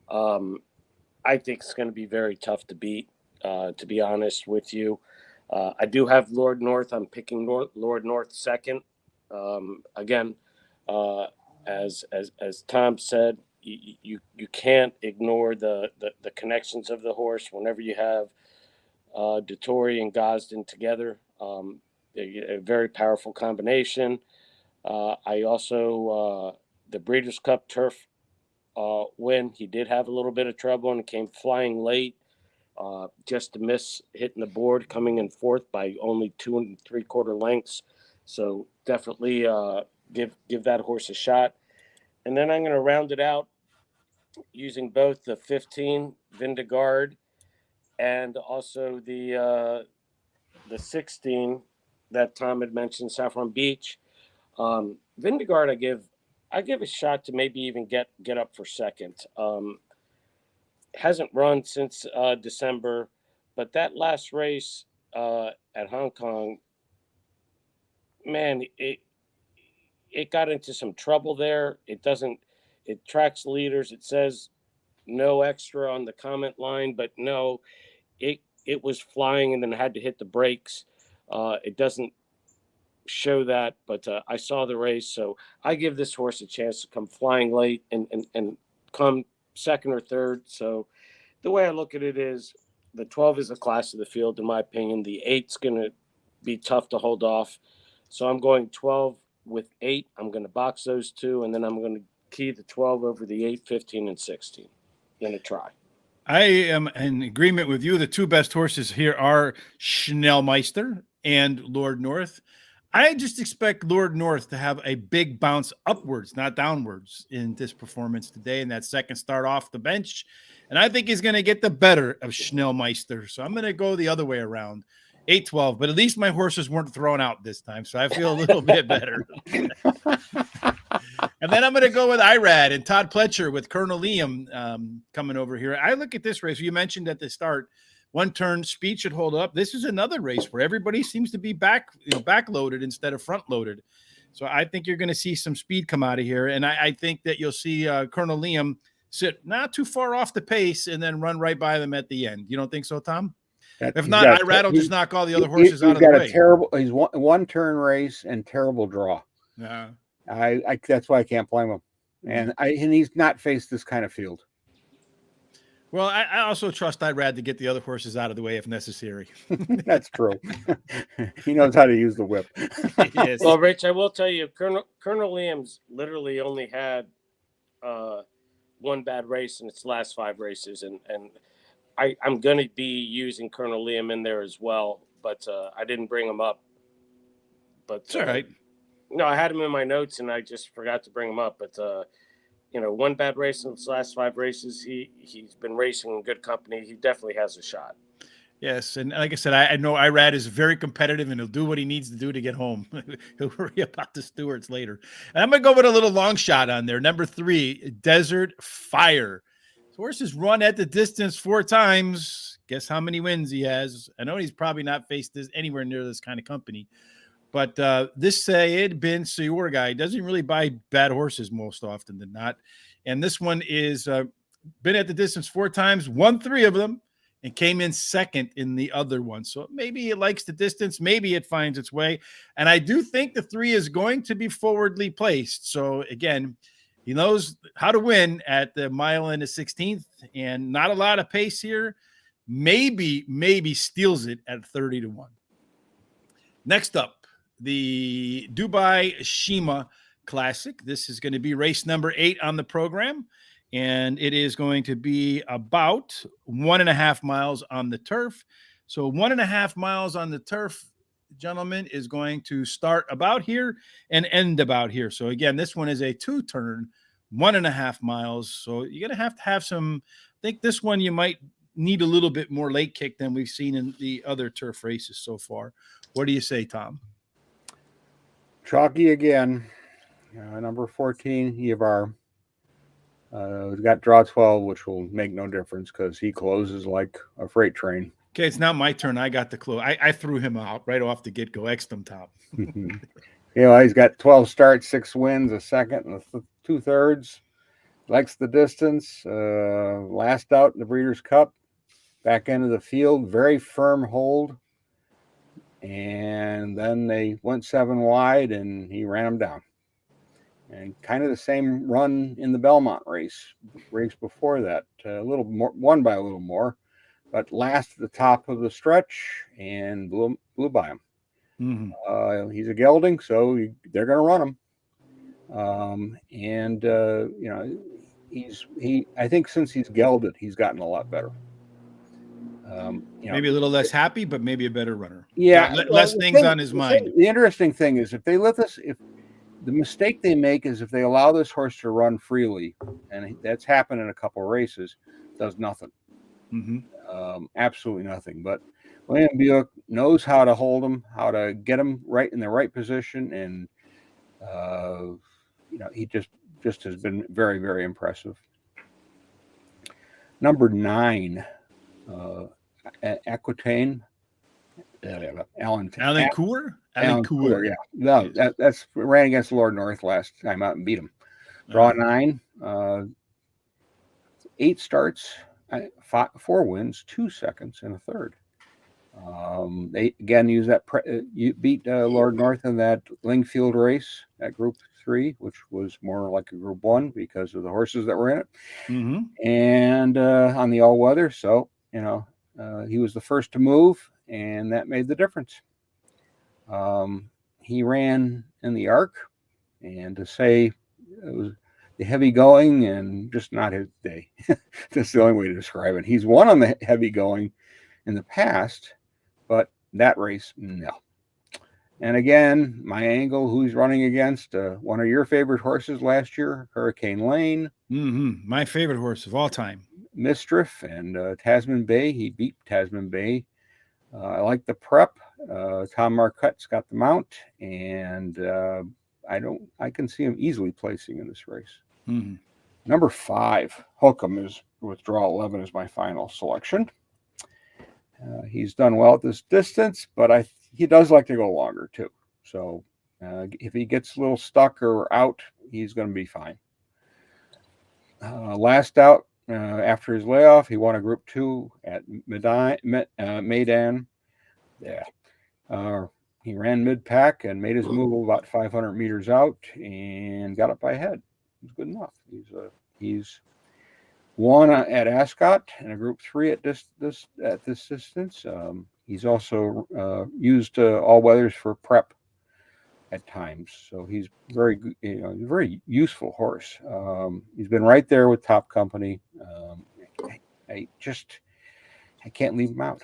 I think it's going to be very tough to beat, to be honest with you. I do have Lord North. I'm picking Lord North second. Again, as Tom said, you can't ignore the connections of the horse whenever you have Dettori and Gosden together. A very powerful combination. I also the Breeders' Cup turf win. He did have a little bit of trouble and came flying late, just to miss hitting the board, coming in 4th by only 2 3/4 lengths. So definitely give that horse a shot. And then I'm going to round it out using both the 15 Vindigard and also the 16 that Tom had mentioned, Saffron Beach. Vindigard, I give a shot to maybe even get up for second. Hasn't run since December, but that last race at Hong Kong, man, it got into some trouble there. It tracks leaders. It says no extra on the comment line, but no, it was flying and then had to hit the brakes. It doesn't show that, but I saw the race, so I give this horse a chance to come flying late and come second or third. So the way I look at it is the 12 is the class of the field, in my opinion. The 8's going to be tough to hold off. So I'm going 12 with 8. I'm going to box those 2, and then I'm going to key the 12 over the 8, 15, and 16. Going to try. I am in agreement with you. The 2 best horses here are Schnellmeister and Lord North. I just expect Lord North to have a big bounce upwards, not downwards, in this performance today in that second start off the bench. And I think he's going to get the better of Schnellmeister. So I'm going to go the other way around, 8-12. But at least my horses weren't thrown out this time, so I feel a little bit better. And then I'm going to go with Irad and Todd Pletcher with Colonel Liam coming over here. I look at this race. You mentioned at the start, one turn speed should hold up. This is another race where everybody seems to be backloaded instead of front loaded. So I think you're going to see some speed come out of here. And I think that you'll see Colonel Liam sit not too far off the pace and then run right by them at the end. You don't think so, Tom? If not, Irad will just knock all the other horses out of the way. He's one turn race and terrible draw. Yeah. That's why I can't blame him. And he's not faced this kind of field. Well, I also trust Irad to get the other horses out of the way if necessary. That's true. He knows how to use the whip. Yes. Well, Rich, I will tell you, Colonel Liam's literally only had one bad race in its last 5 races, and I'm going to be using Colonel Liam in there as well, but I didn't bring him up. But it's all right. No, I had him in my notes, and I just forgot to bring him up. But one bad race in his last 5 races. He's been racing in good company. He definitely has a shot. Yes, and like I said, I know Irad is very competitive, and he'll do what he needs to do to get home. He'll worry about the stewards later. And I'm going to go with a little long shot on there. Number 3, Desert Fire. This horse has run at the distance 4 times. Guess how many wins he has? I know he's probably not faced this anywhere near this kind of company. But this Sayed bin Sayour guy doesn't really buy bad horses most often than not. And this one is been at the distance 4 times, won 3 of them, and came in second in the other one. So maybe it likes the distance. Maybe it finds its way. And I do think the 3 is going to be forwardly placed. So again, he knows how to win at the mile and the 16th, and not a lot of pace here. Maybe steals it at 30-1. Next up, the Dubai Sheema Classic. This is going to be race number 8 on the program. And it is going to be about 1.5 miles on the turf. So 1.5 miles on the turf, gentlemen, is going to start about here and end about here. So again, this one is a 2-turn, 1.5 miles. So you're going to have some, I think this one you might need a little bit more late kick than we've seen in the other turf races so far. What do you say, Tom? Chalky again. Number 14, Yavar. We've got draw 12, which will make no difference because he closes like a freight train. Okay, it's not my turn. I got the clue. I threw him out right off the get-go. X'd him, Tom. He's got 12 starts, 6 wins, a second, and 2/3. Likes the distance. Last out in the Breeders' Cup. Back end of the field. Very firm hold. And then they went 7 wide, and he ran them down. And kind of the same run in the Belmont race before that. A little more, won by a little more, but last at the top of the stretch and blew by him. Mm-hmm. He's a gelding, so they're going to run him. I think since he's gelded, he's gotten a lot better. Maybe a little less happy, but maybe a better runner. Yeah, less things on his mind. The interesting thing is if the mistake they make is if they allow this horse to run freely, and that's happened in a couple of races, does nothing. Mm-hmm. Absolutely nothing. But William Buick knows how to hold him, how to get him right in the right position, and he just has been very, very impressive. Number 9, Aquitaine. Alan Coeur? Alan Coeur, yeah. No, that's ran against Lord North last time out and beat him. Draw 9, 8 starts, 4 wins, 2 seconds, and a third. They again use that. You beat Lord North in that Lingfield race at Group 3, which was more like a Group 1 because of the horses that were in it, and on the all weather. So he was the first to move, and that made the difference. He ran in the arc, and to say it was the heavy going and just not his day. That's the only way to describe it. He's won on the heavy going in the past, but that race, no. And again, my angle, who he's running against, one of your favorite horses last year, Hurricane Lane. Mm-hmm. My favorite horse of all time. Mistriff and Tasman Bay. He beat Tasman Bay. I like the prep. Tom Marquette's got the mount, and I can see him easily placing in this race. Mm-hmm. Number 5, Hookham is withdraw 11 is my final selection. He's done well at this distance, but he does like to go longer too. So if he gets a little stuck or out, he's going to be fine. Last out after his layoff, he won a Group 2 at Maidan. Yeah. He ran mid-pack and made his move about 500 meters out and got up by head. It was good enough. He's won at Ascot in a Group 3 at this distance. He's also used all weathers for prep at times, so he's very good. Very useful horse. He's been right there with top company. I can't leave him out.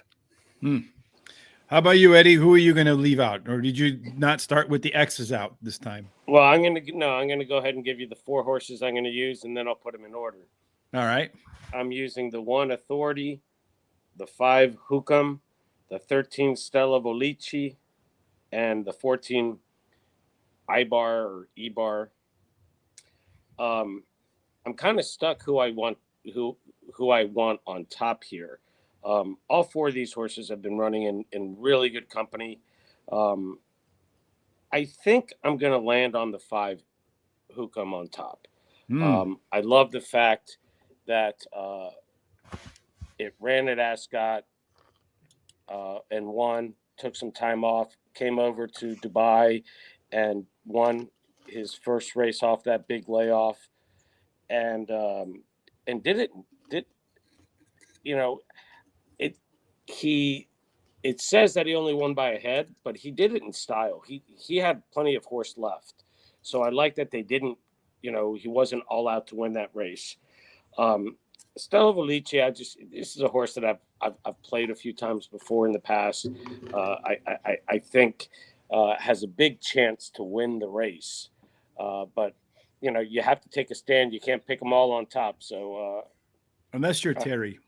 How about you, Eddie? Who are you going to leave out, or did you not start with the X's out this time? Well, I'm going to go ahead and give you the 4 horses I'm going to use, and then I'll put them in order. All right. I'm using the 1 Authority, the 5 Hookham, the 13 Stella Volici, and the 14 Ibar or Ebar. I'm kind of stuck who I want on top here. All four of these horses have been running in really good company. I think I'm going to land on the 5 Hook'em on top. I love the fact that it ran at Ascot and won, took some time off, came over to Dubai and won his first race off that big layoff, and did you know, it says that he only won by a head, but he did it in style. He had plenty of horse left. So I like that they didn't, he wasn't all out to win that race. Stella Volici, this is a horse that I've played a few times before in the past. I think has a big chance to win the race. But you have to take a stand. You can't pick them all on top. So unless you're Terry.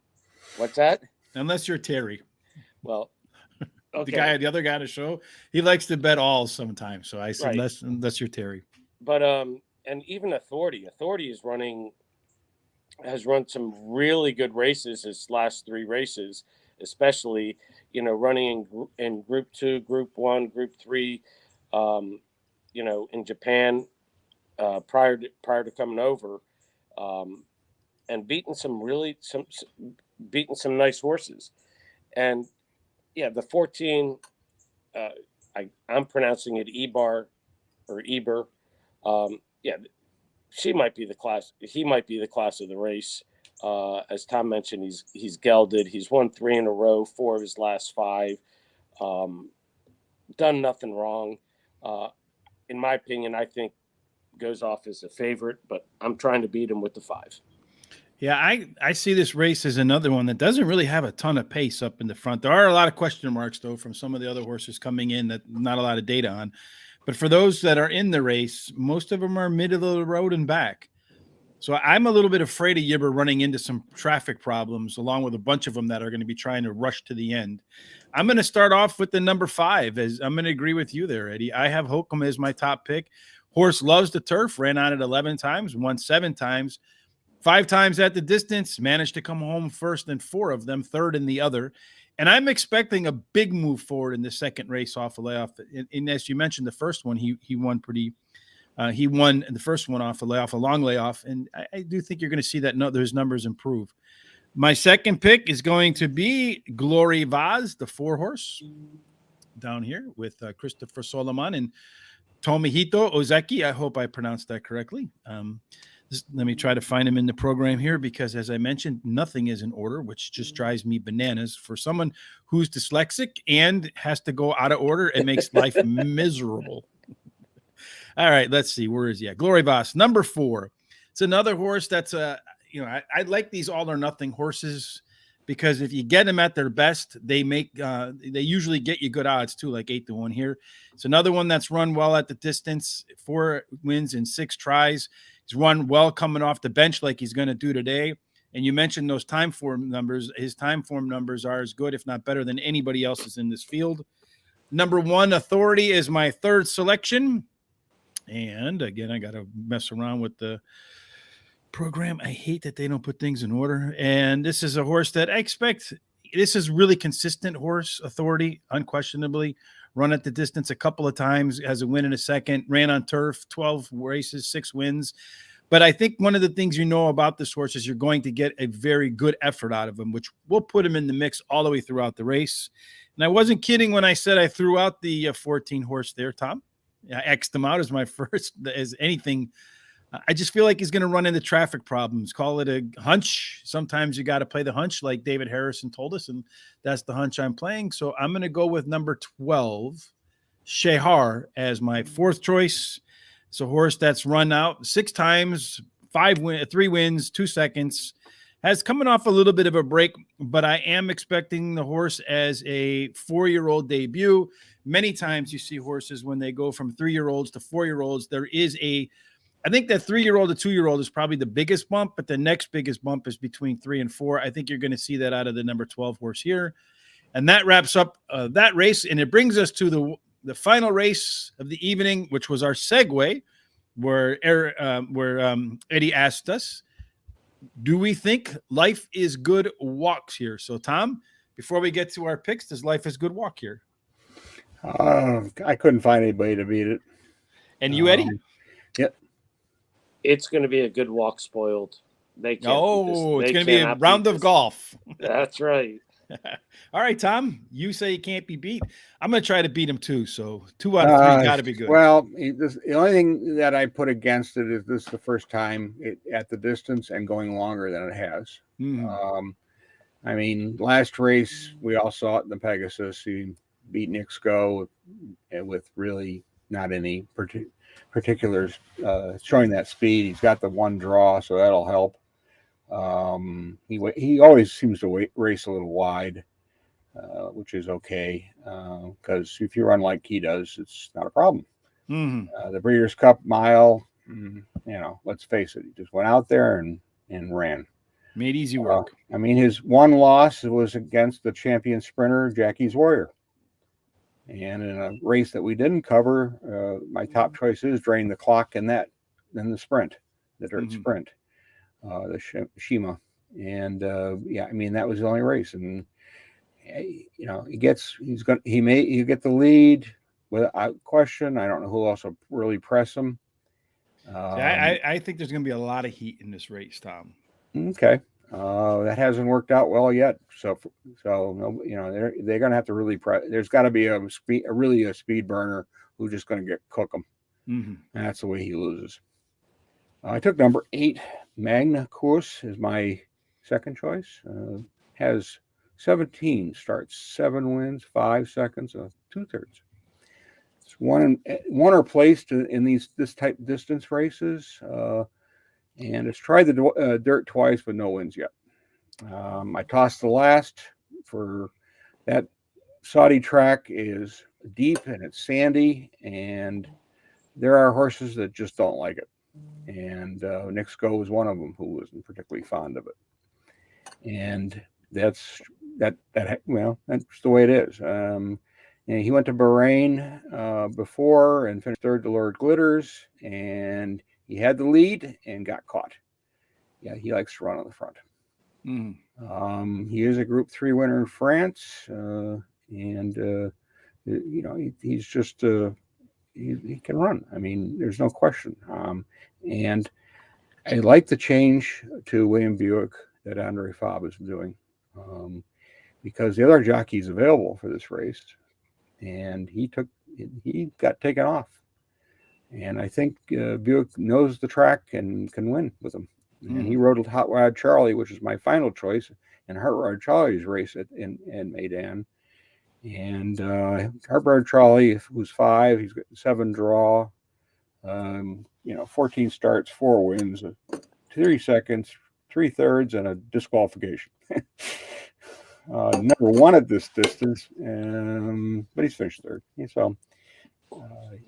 What's that? Unless you're Terry. Well, okay. The other guy to show, he likes to bet all sometimes. So I said, right. unless you're Terry. But and even Authority has run some really good races his last 3 races, especially running in Group 2, Group 1, Group 3, in Japan prior to coming over, and beating some nice horses. And yeah, the 14, I'm pronouncing it Ebar or Eber. Yeah, he might be the class of the race. As Tom mentioned, he's gelded. He's won 3 in a row, 4 of his last 5. Done nothing wrong. In my opinion, I think goes off as a favorite, but I'm trying to beat him with the 5. Yeah, I see this race as another one that doesn't really have a ton of pace up in the front. There are a lot of question marks, though, from some of the other horses coming in that not a lot of data on. But for those that are in the race, most of them are middle of the road and back. So I'm a little bit afraid of Yibber running into some traffic problems, along with a bunch of them that are going to be trying to rush to the end. I'm going to start off with the number 5, as I'm going to agree with you there, Eddie. I have Hokum as my top pick. Horse loves the turf, ran on it 11 times, won 7 times. 5 times at the distance, managed to come home first in 4 of them, third in the other. And I'm expecting a big move forward in the second race off a layoff. And as you mentioned, the first one, he won pretty. He won the first one off a layoff, a long layoff. And I do think you're going to see that those numbers improve. My second pick is going to be Glory Vaz, the 4 horse down here with Christopher Solomon and Tomohito Ozeki. I hope I pronounced that correctly. Let me try to find him in the program here because, as I mentioned, nothing is in order, which just drives me bananas. For someone who's dyslexic and has to go out of order, it makes life miserable. All right, let's see. Where is he at? Glory Voss, number 4. It's another horse that's I like these all or nothing horses because if you get them at their best, they usually get you good odds too, like 8-1 here. It's another one that's run well at the distance, 4 wins in 6 tries. He's run well coming off the bench like he's going to do today. And you mentioned those time form numbers. His time form numbers are as good, if not better, than anybody else's in this field. Number 1, Authority, is my 3rd selection. And again, I got to mess around with the program. I hate that they don't put things in order. And this is a horse that I expect. This is really consistent horse, Authority, unquestionably. Run at the distance a couple of times, has a win in a second, ran on turf, 12 races, 6 wins. But I think one of the things about this horse is you're going to get a very good effort out of him, which will put him in the mix all the way throughout the race. And I wasn't kidding when I said I threw out the 14 horse there, Tom. I X'd him out as my first, as anything. I just feel like he's going to run into traffic problems. Call it a hunch. Sometimes you got to play the hunch like David Harrison told us, and that's the hunch I'm playing. So I'm going to go with number 12, Shehar, as my 4th choice. It's a horse that's run out 6 times, 3 wins, 2 seconds. Has coming off a little bit of a break, but I am expecting the horse as a 4-year-old debut. Many times you see horses when they go from 3-year-olds to 4-year-olds, I think that 3-year-old to 2-year-old is probably the biggest bump, but the next biggest bump is between 3 and 4. I think you're going to see that out of the number 12 horse here. And that wraps up that race, and it brings us to the final race of the evening, which was our segue, where Eddie asked us, do we think Life is Good walks here? So, Tom, before we get to our picks, does Life is Good walk here? I couldn't find anybody to beat it. And you, Eddie? Yep. It's going to be a good walk spoiled. They can't. Oh, it's going to be a round of golf. That's right. All right, Tom, you say he can't be beat. I'm going to try to beat him too. So 2 out of 3 got to be good. Well, the only thing that I put against it is this is the first time at the distance and going longer than it has. Mm-hmm. I mean, last race, we all saw it in the Pegasus. He beat Nick Sko with really not any particulars showing that speed. He's got the one draw, so that'll help. He always seems to race a little wide, which is okay, because if you run like he does, it's not a problem. Mm-hmm. The Breeders' Cup Mile, let's face it, he just went out there and ran. Made easy work. I mean, his one loss was against the champion sprinter, Jackie's Warrior. And in a race that we didn't cover, my top choice is Drain the Clock in the sprint, the dirt sprint, the Sheema. And I mean, that was the only race. And he'll get the lead without question. I don't know who else will really press him. I think there's going to be a lot of heat in this race, Tom. Okay. That hasn't worked out well yet. So they're going to have to really press. There's got to be a speed burner who's just going to cook them. Mm-hmm. And that's the way he loses. I took number 8, Magna Quoz, is my second choice. Has 17 starts, 7 wins, 5 seconds, 2/3. It's won or placed in this type distance races. And it's tried the dirt twice, but no wins yet. I tossed the last for that. Saudi track is deep and it's sandy, and there are horses that just don't like it. And Nick Sko was one of them who wasn't particularly fond of it. And that's the way it is. And he went to Bahrain before and finished third to Lord Glitters, and he had the lead and got caught. Yeah, he likes to run on the front. Mm-hmm. He is a Group 3 winner in France, he's just he can run. I mean, there's no question. And I like the change to William Buick that Andre Fabre is doing, because the other jockey's available for this race, and he got taken off. And I think Buick knows the track and can win with him. And he rode Hot Rod Charlie, which is my final choice, in Hot Rod Charlie's race in Meydan. And Hot Rod Charlie, who's 5, he's got 7 draw, 14 starts, 4 wins, 3 seconds, 3/3, and a disqualification. Number 1 at this distance, but he's finished 3rd. So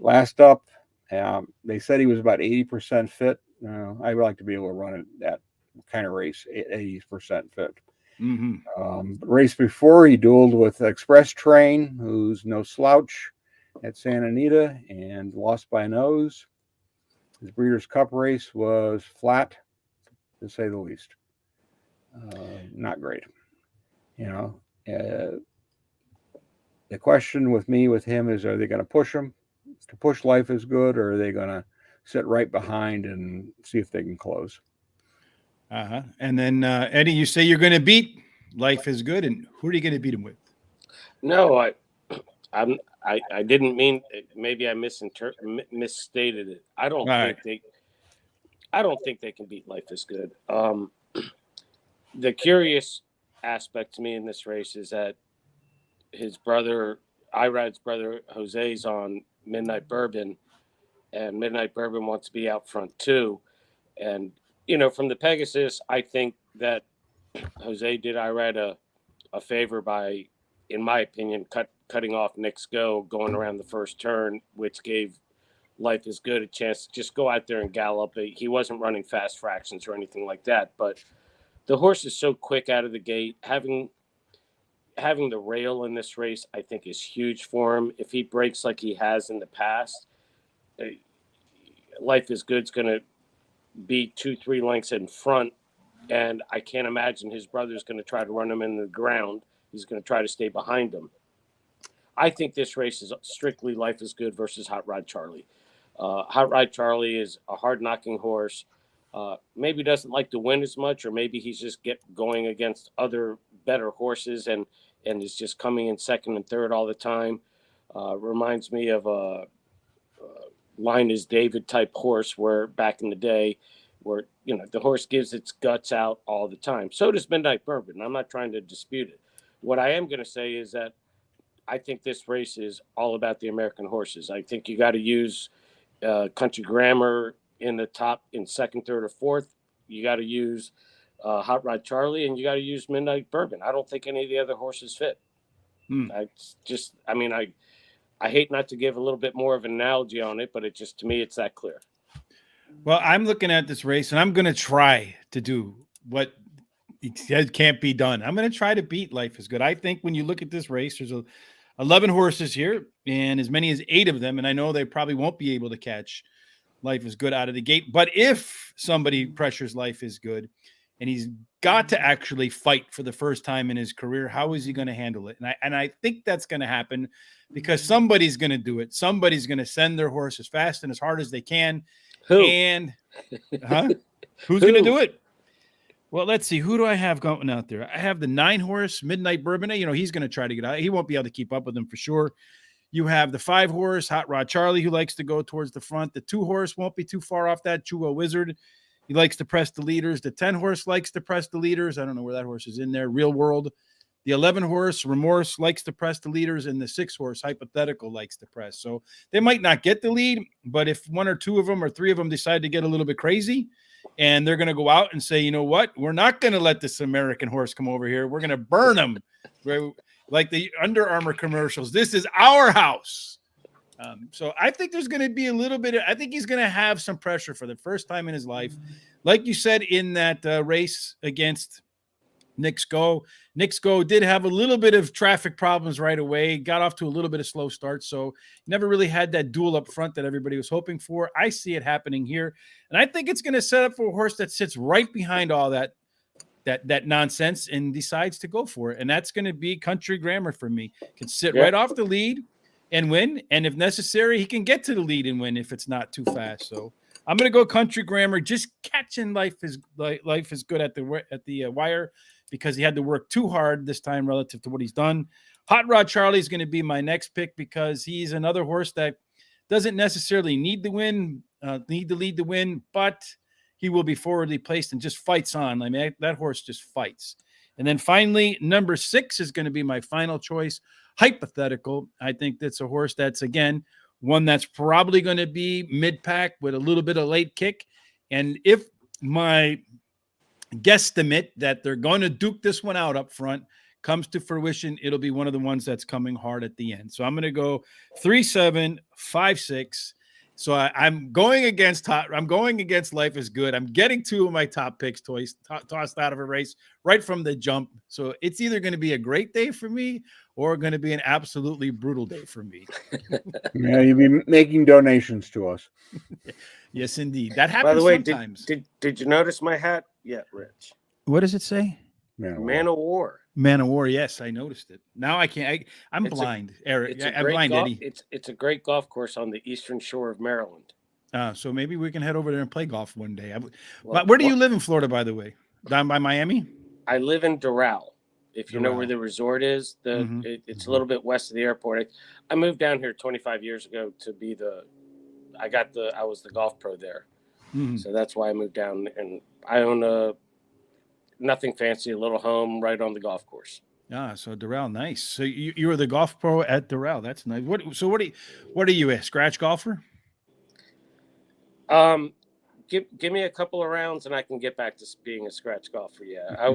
last up, they said he was about 80% fit. I would like to be able to run that kind of race, 80% fit. Mm-hmm. Race before, he dueled with Express Train, who's no slouch, at Santa Anita, and lost by a nose. His Breeders' Cup race was flat, to say the least. Not great. The question with him is, are they going to push him to push Life is Good, or are they going to sit right behind and see if they can close? And then Eddie, you say you're going to beat Life is Good, and who are you going to beat him with? No, I didn't mean. Maybe I misstated it. I don't think they can beat Life is Good. The curious aspect to me in this race is that his brother, Irad's brother, Jose's on Midnight Bourbon, and Midnight Bourbon wants to be out front too. And from the Pegasus, I think that Jose did Irad a favor by, in my opinion, cutting off Nick Sko going around the first turn, which gave Life is Good a chance to just go out there and gallop. He wasn't running fast fractions or anything like that, but the horse is so quick out of the gate. having the rail in this race, I think, is huge for him. If he breaks like he has in the past, Life is Good's going to be 2-3 lengths in front, and I can't imagine his brother's going to try to run him in the ground. He's going to try to stay behind him. I think this race is strictly Life is Good versus Hot Rod Charlie. Hot Rod Charlie is a hard-knocking horse. Maybe doesn't like to win as much, or maybe he's just going against other better horses and is just coming in second and third all the time. Reminds me of a Line is David type horse where back in the day where, the horse gives its guts out all the time. So does Midnight Bourbon. I'm not trying to dispute it. What I am going to say is that I think this race is all about the American horses. I think you got to use Country Grammar in the top in second, third, or fourth. You got to use Hot Rod Charlie, and you got to use Midnight Bourbon. I don't think any of the other horses fit. I hate not to give a little bit more of an analogy on it, but to me, it's that clear. Well, I'm looking at this race, and I'm going to try to do what can't be done. I'm going to try to beat Life is Good. I think when you look at this race, there's 11 horses here, and as many as 8 of them, and I know they probably won't be able to catch Life is Good out of the gate. But if somebody pressures Life is Good, and he's got to actually fight for the first time in his career, how is he going to handle it? And I think that's going to happen because somebody's going to do it. Somebody's going to send their horse as fast and as hard as they can. Who? And who's going to do it? Well, let's see. Who do I have going out there? I have the 9 horse Midnight Bourbon. He's going to try to get out. He won't be able to keep up with him for sure. You have the 5 horse Hot Rod Charlie, who likes to go towards the front. The 2 horse won't be too far off that Chuo Wizard. He likes to press the leaders. The 10 horse likes to press the leaders. I don't know where that horse is in there. Real World. The 11 horse Remorse likes to press the leaders, and the 6 horse Hypothetical likes to press. So they might not get the lead, but if 1 or 2 of them or 3 of them decide to get a little bit crazy, and they're going to go out and say, you know what, we're not going to let this American horse come over here. We're going to burn him. Like the Under Armour commercials. This is our house. So I think there's going to be a little bit I think he's going to have some pressure for the first time in his life. Like you said, in that race against Nick Sko. Nick Sko did have a little bit of traffic problems right away, got off to a little bit of slow start, so never really had that duel up front that everybody was hoping for. I see it happening here, and I think it's going to set up for a horse that sits right behind all that nonsense and decides to go for it, and that's going to be Country Grammar for me. Can sit right off the lead and win, and if necessary, he can get to the lead and win if it's not too fast. So I'm going to go Country Grammar, just catching Life is Good at the wire, because he had to work too hard this time relative to what he's done. Hot Rod Charlie is going to be my next pick because he's another horse that doesn't necessarily need to lead the win, but he will be forwardly placed and just fights on. I mean, that horse just fights. And then finally, number 6 is going to be my final choice, Hypothetical. I think that's a horse that's, again, one that's probably going to be mid-pack with a little bit of late kick. And if my guesstimate that they're going to duke this one out up front comes to fruition, it'll be one of the ones that's coming hard at the end. So I'm going to go 3-7, 5-6. So I'm going against Life is Good. I'm getting 2 of my top picks tossed out of a race right from the jump. So it's either going to be a great day for me or going to be an absolutely brutal day for me. Yeah, you'll be making donations to us. Yes, indeed. That happens. By the way, sometimes. Did you notice my hat yet, Rich? What does it say? Man of War. Man of War. Yes, I noticed it. Now I can't. I'm blind, Eric. I'm blind, Eddie. It's a great golf course on the eastern shore of Maryland. So maybe we can head over there and play golf one day. Where do you live in Florida, by the way? Down by Miami? I live in Doral. If you know where the resort is, it's a little bit west of the airport. I moved down here 25 years ago to be I was the golf pro there. Mm-hmm. So that's why I moved down, and I own nothing fancy, a little home right on the golf course. So Doral, nice. So you were the golf pro at Doral. That's nice. What are you, a scratch golfer? Give me a couple of rounds and I can get back to being a scratch golfer. Yeah,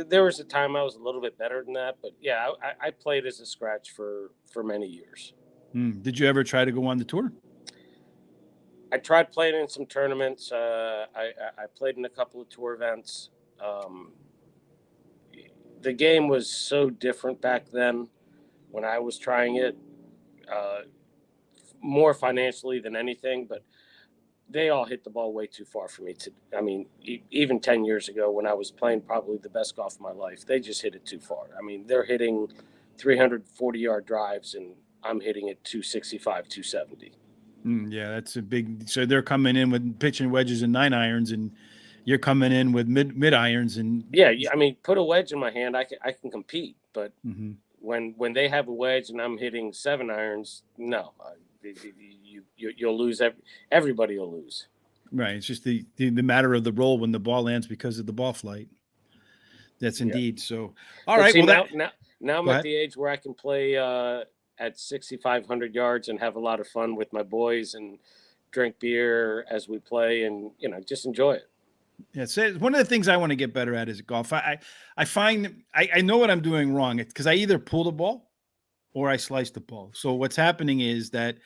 there was a time I was a little bit better than that, but yeah, I played as a scratch for many years. Did you ever try to go on the tour? I tried playing in some tournaments. I played in a couple of tour events. the game was so different back then when I was trying it, more financially than anything, but they all hit the ball way too far for me even 10 years ago when I was playing probably the best golf of my life, they just hit it too far. I mean, they're hitting 340-yard drives and I'm hitting it 265, 270. Yeah, that's a big. So they're coming in with pitching wedges and 9-irons, and you're coming in with mid irons. And yeah, I mean, put a wedge in my hand, I can compete. But mm-hmm. when they have a wedge and I'm hitting 7-irons, no, you'll lose. Everybody will lose. Right. It's just the matter of the roll when the ball lands because of the ball flight. That's indeed so. All right. See, well, now I'm at the age where I can play at 6,500 yards and have a lot of fun with my boys and drink beer as we play and, just enjoy it. Yeah, so one of the things I want to get better at is golf. I find I know what I'm doing wrong. It's because I either pull the ball or I slice the ball. So what's happening is that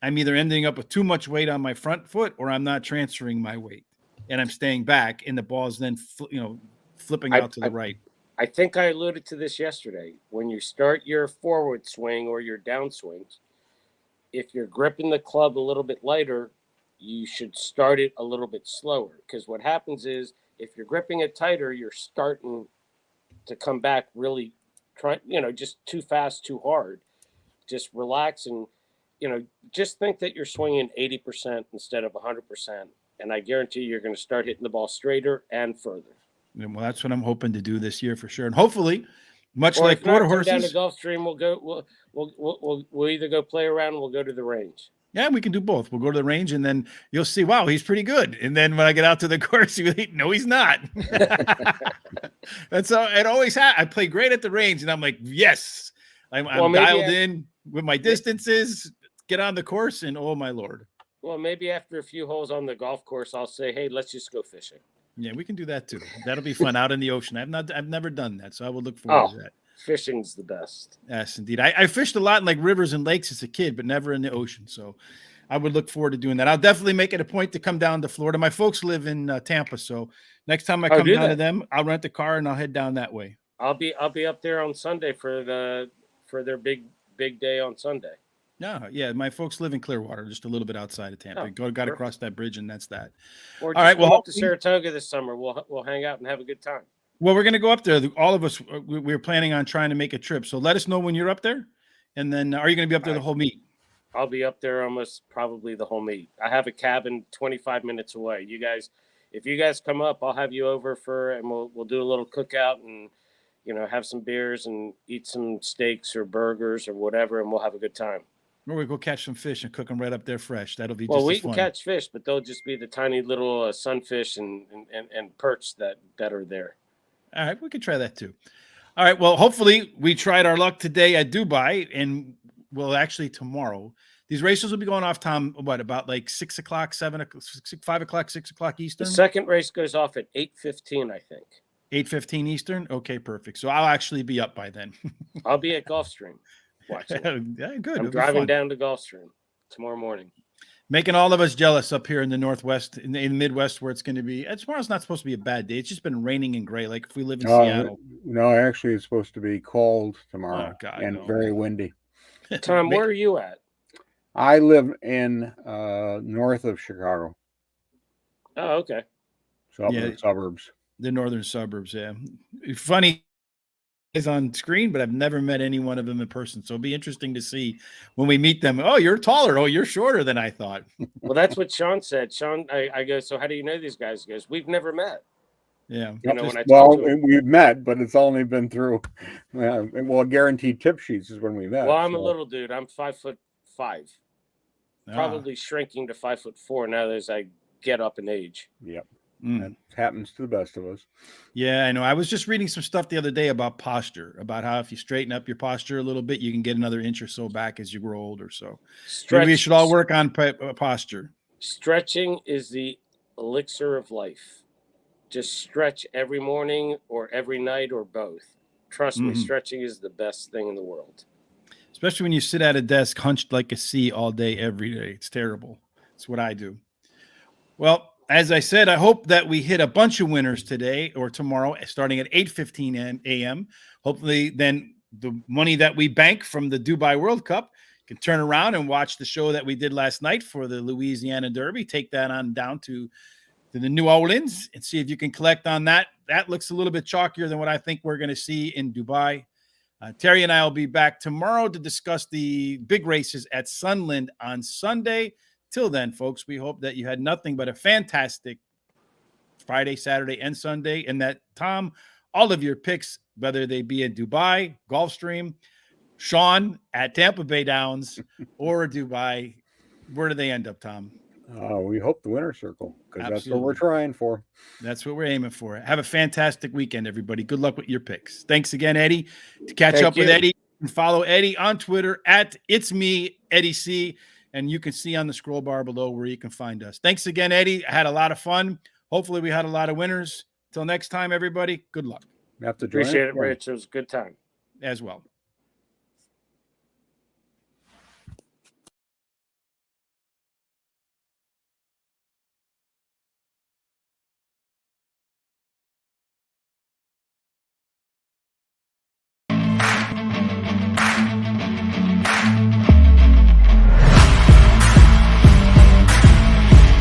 I'm either ending up with too much weight on my front foot or I'm not transferring my weight and I'm staying back and the ball's then, flipping out to the right. I think I alluded to this yesterday. When you start your forward swing or your downswings, if you're gripping the club a little bit lighter, you should start it a little bit slower. Because what happens is if you're gripping it tighter, you're starting to come back really just too fast, too hard. Just relax and, just think that you're swinging 80% instead of 100%. And I guarantee you're going to start hitting the ball straighter and further. Well, that's what I'm hoping to do this year for sure. And hopefully, much or like quarter horses, down to Gulfstream, we'll either go play around or we'll go to the range. Yeah, we can do both. We'll go to the range and then you'll see, wow, he's pretty good. And then when I get out to the course, no, he's not. That's how it always I play great at the range and I'm like, yes, I'm dialed in with my distances, get on the course and oh my Lord. Well, maybe after a few holes on the golf course, I'll say, hey, let's just go fishing. Yeah, we can do that too. That'll be fun out in the ocean. I've never done that, so I will look forward to that. Fishing's the best. Yes, indeed. I fished a lot in like rivers and lakes as a kid, but never in the ocean. So I would look forward to doing that. I'll definitely make it a point to come down to Florida. My folks live in Tampa, so next time I come down to them, I'll rent a car and I'll head down that way. I'll be up there on Sunday for their big day on Sunday. No, yeah, my folks live in Clearwater, just a little bit outside of Tampa. Got to cross that bridge, and that's that. All right, well, up to Saratoga this summer. We'll hang out and have a good time. Well, we're going to go up there. All of us, we're planning on trying to make a trip. So let us know when you're up there, and then are you going to be up there the whole meet? I'll be up there almost probably the whole meet. I have a cabin 25 minutes away. You guys, if you guys come up, I'll have you over and we'll do a little cookout and have some beers and eat some steaks or burgers or whatever, and we'll have a good time. Or we go catch some fish and cook them right up there fresh. That'll be we can catch fish, but they'll just be the tiny little sunfish and perch that are there. All right, we could try that too. All right, well, hopefully we tried our luck today at Dubai, and actually tomorrow. These races will be going off, Tom, about like 6 o'clock, 7 o'clock, 5 o'clock, 6 o'clock Eastern? The second race goes off at 8:15, I think. 8:15 Eastern? Okay, perfect. So I'll actually be up by then. I'll be at Gulfstream. Watching. Yeah, good. I'm driving down to Gulfstream tomorrow morning. Making all of us jealous up here in the Northwest, in the Midwest, where it's going to be. Tomorrow's not supposed to be a bad day. It's just been raining and gray. Like if we live in Seattle. No, actually, it's supposed to be cold tomorrow very windy. Tom, where are you at? I live in north of Chicago. Oh, okay. So up in the suburbs. The northern suburbs, yeah. Funny is on screen, but I've never met any one of them in person. So it'll be interesting to see when we meet them. Oh, you're taller. Oh, you're shorter than I thought. Well, that's what Sean said. Sean, I go, so how do you know these guys? He goes, we've never met. Yeah. We've met, but it's only been through, guaranteed tip sheets is when we met. Well, I'm a little dude. I'm 5'5", probably shrinking to 5'4" now as I get up in age. Yep. That happens to the best of us. Yeah, I know. I was just reading some stuff the other day about posture, about how if you straighten up your posture a little bit, you can get another inch or so back as you grow older. So maybe we should all work on posture. Stretching is the elixir of life. Just stretch every morning or every night or both. Trust me, stretching is the best thing in the world. Especially when you sit at a desk hunched like a C all day, every day. It's terrible. It's what I do. Well, as I said, I hope that we hit a bunch of winners today or tomorrow, starting at 8:15 a.m. Hopefully, then the money that we bank from the Dubai World Cup can turn around and watch the show that we did last night for the Louisiana Derby. Take that on down to the New Orleans and see if you can collect on that. That looks a little bit chalkier than what I think we're going to see in Dubai. Terry and I will be back tomorrow to discuss the big races at Sunland on Sunday. Till then, folks, we hope that you had nothing but a fantastic Friday, Saturday, and Sunday, and that, Tom, all of your picks, whether they be in Dubai, Gulfstream, Sean at Tampa Bay Downs, or Dubai, where do they end up, Tom? We hope the winner's circle, because that's what we're Absolutely. trying for. That's what we're aiming for. Have a fantastic weekend, everybody. Good luck with your picks. Thanks again, Eddie. To catch Thank up with you. Eddie, you can follow Eddie on Twitter at It's Me, Eddie C. And you can see on the scroll bar below where you can find us. Thanks again, Eddie. I had a lot of fun. Hopefully we had a lot of winners. Till next time, everybody, good luck We have to join Appreciate it, again. Rich. It was a good time. as well.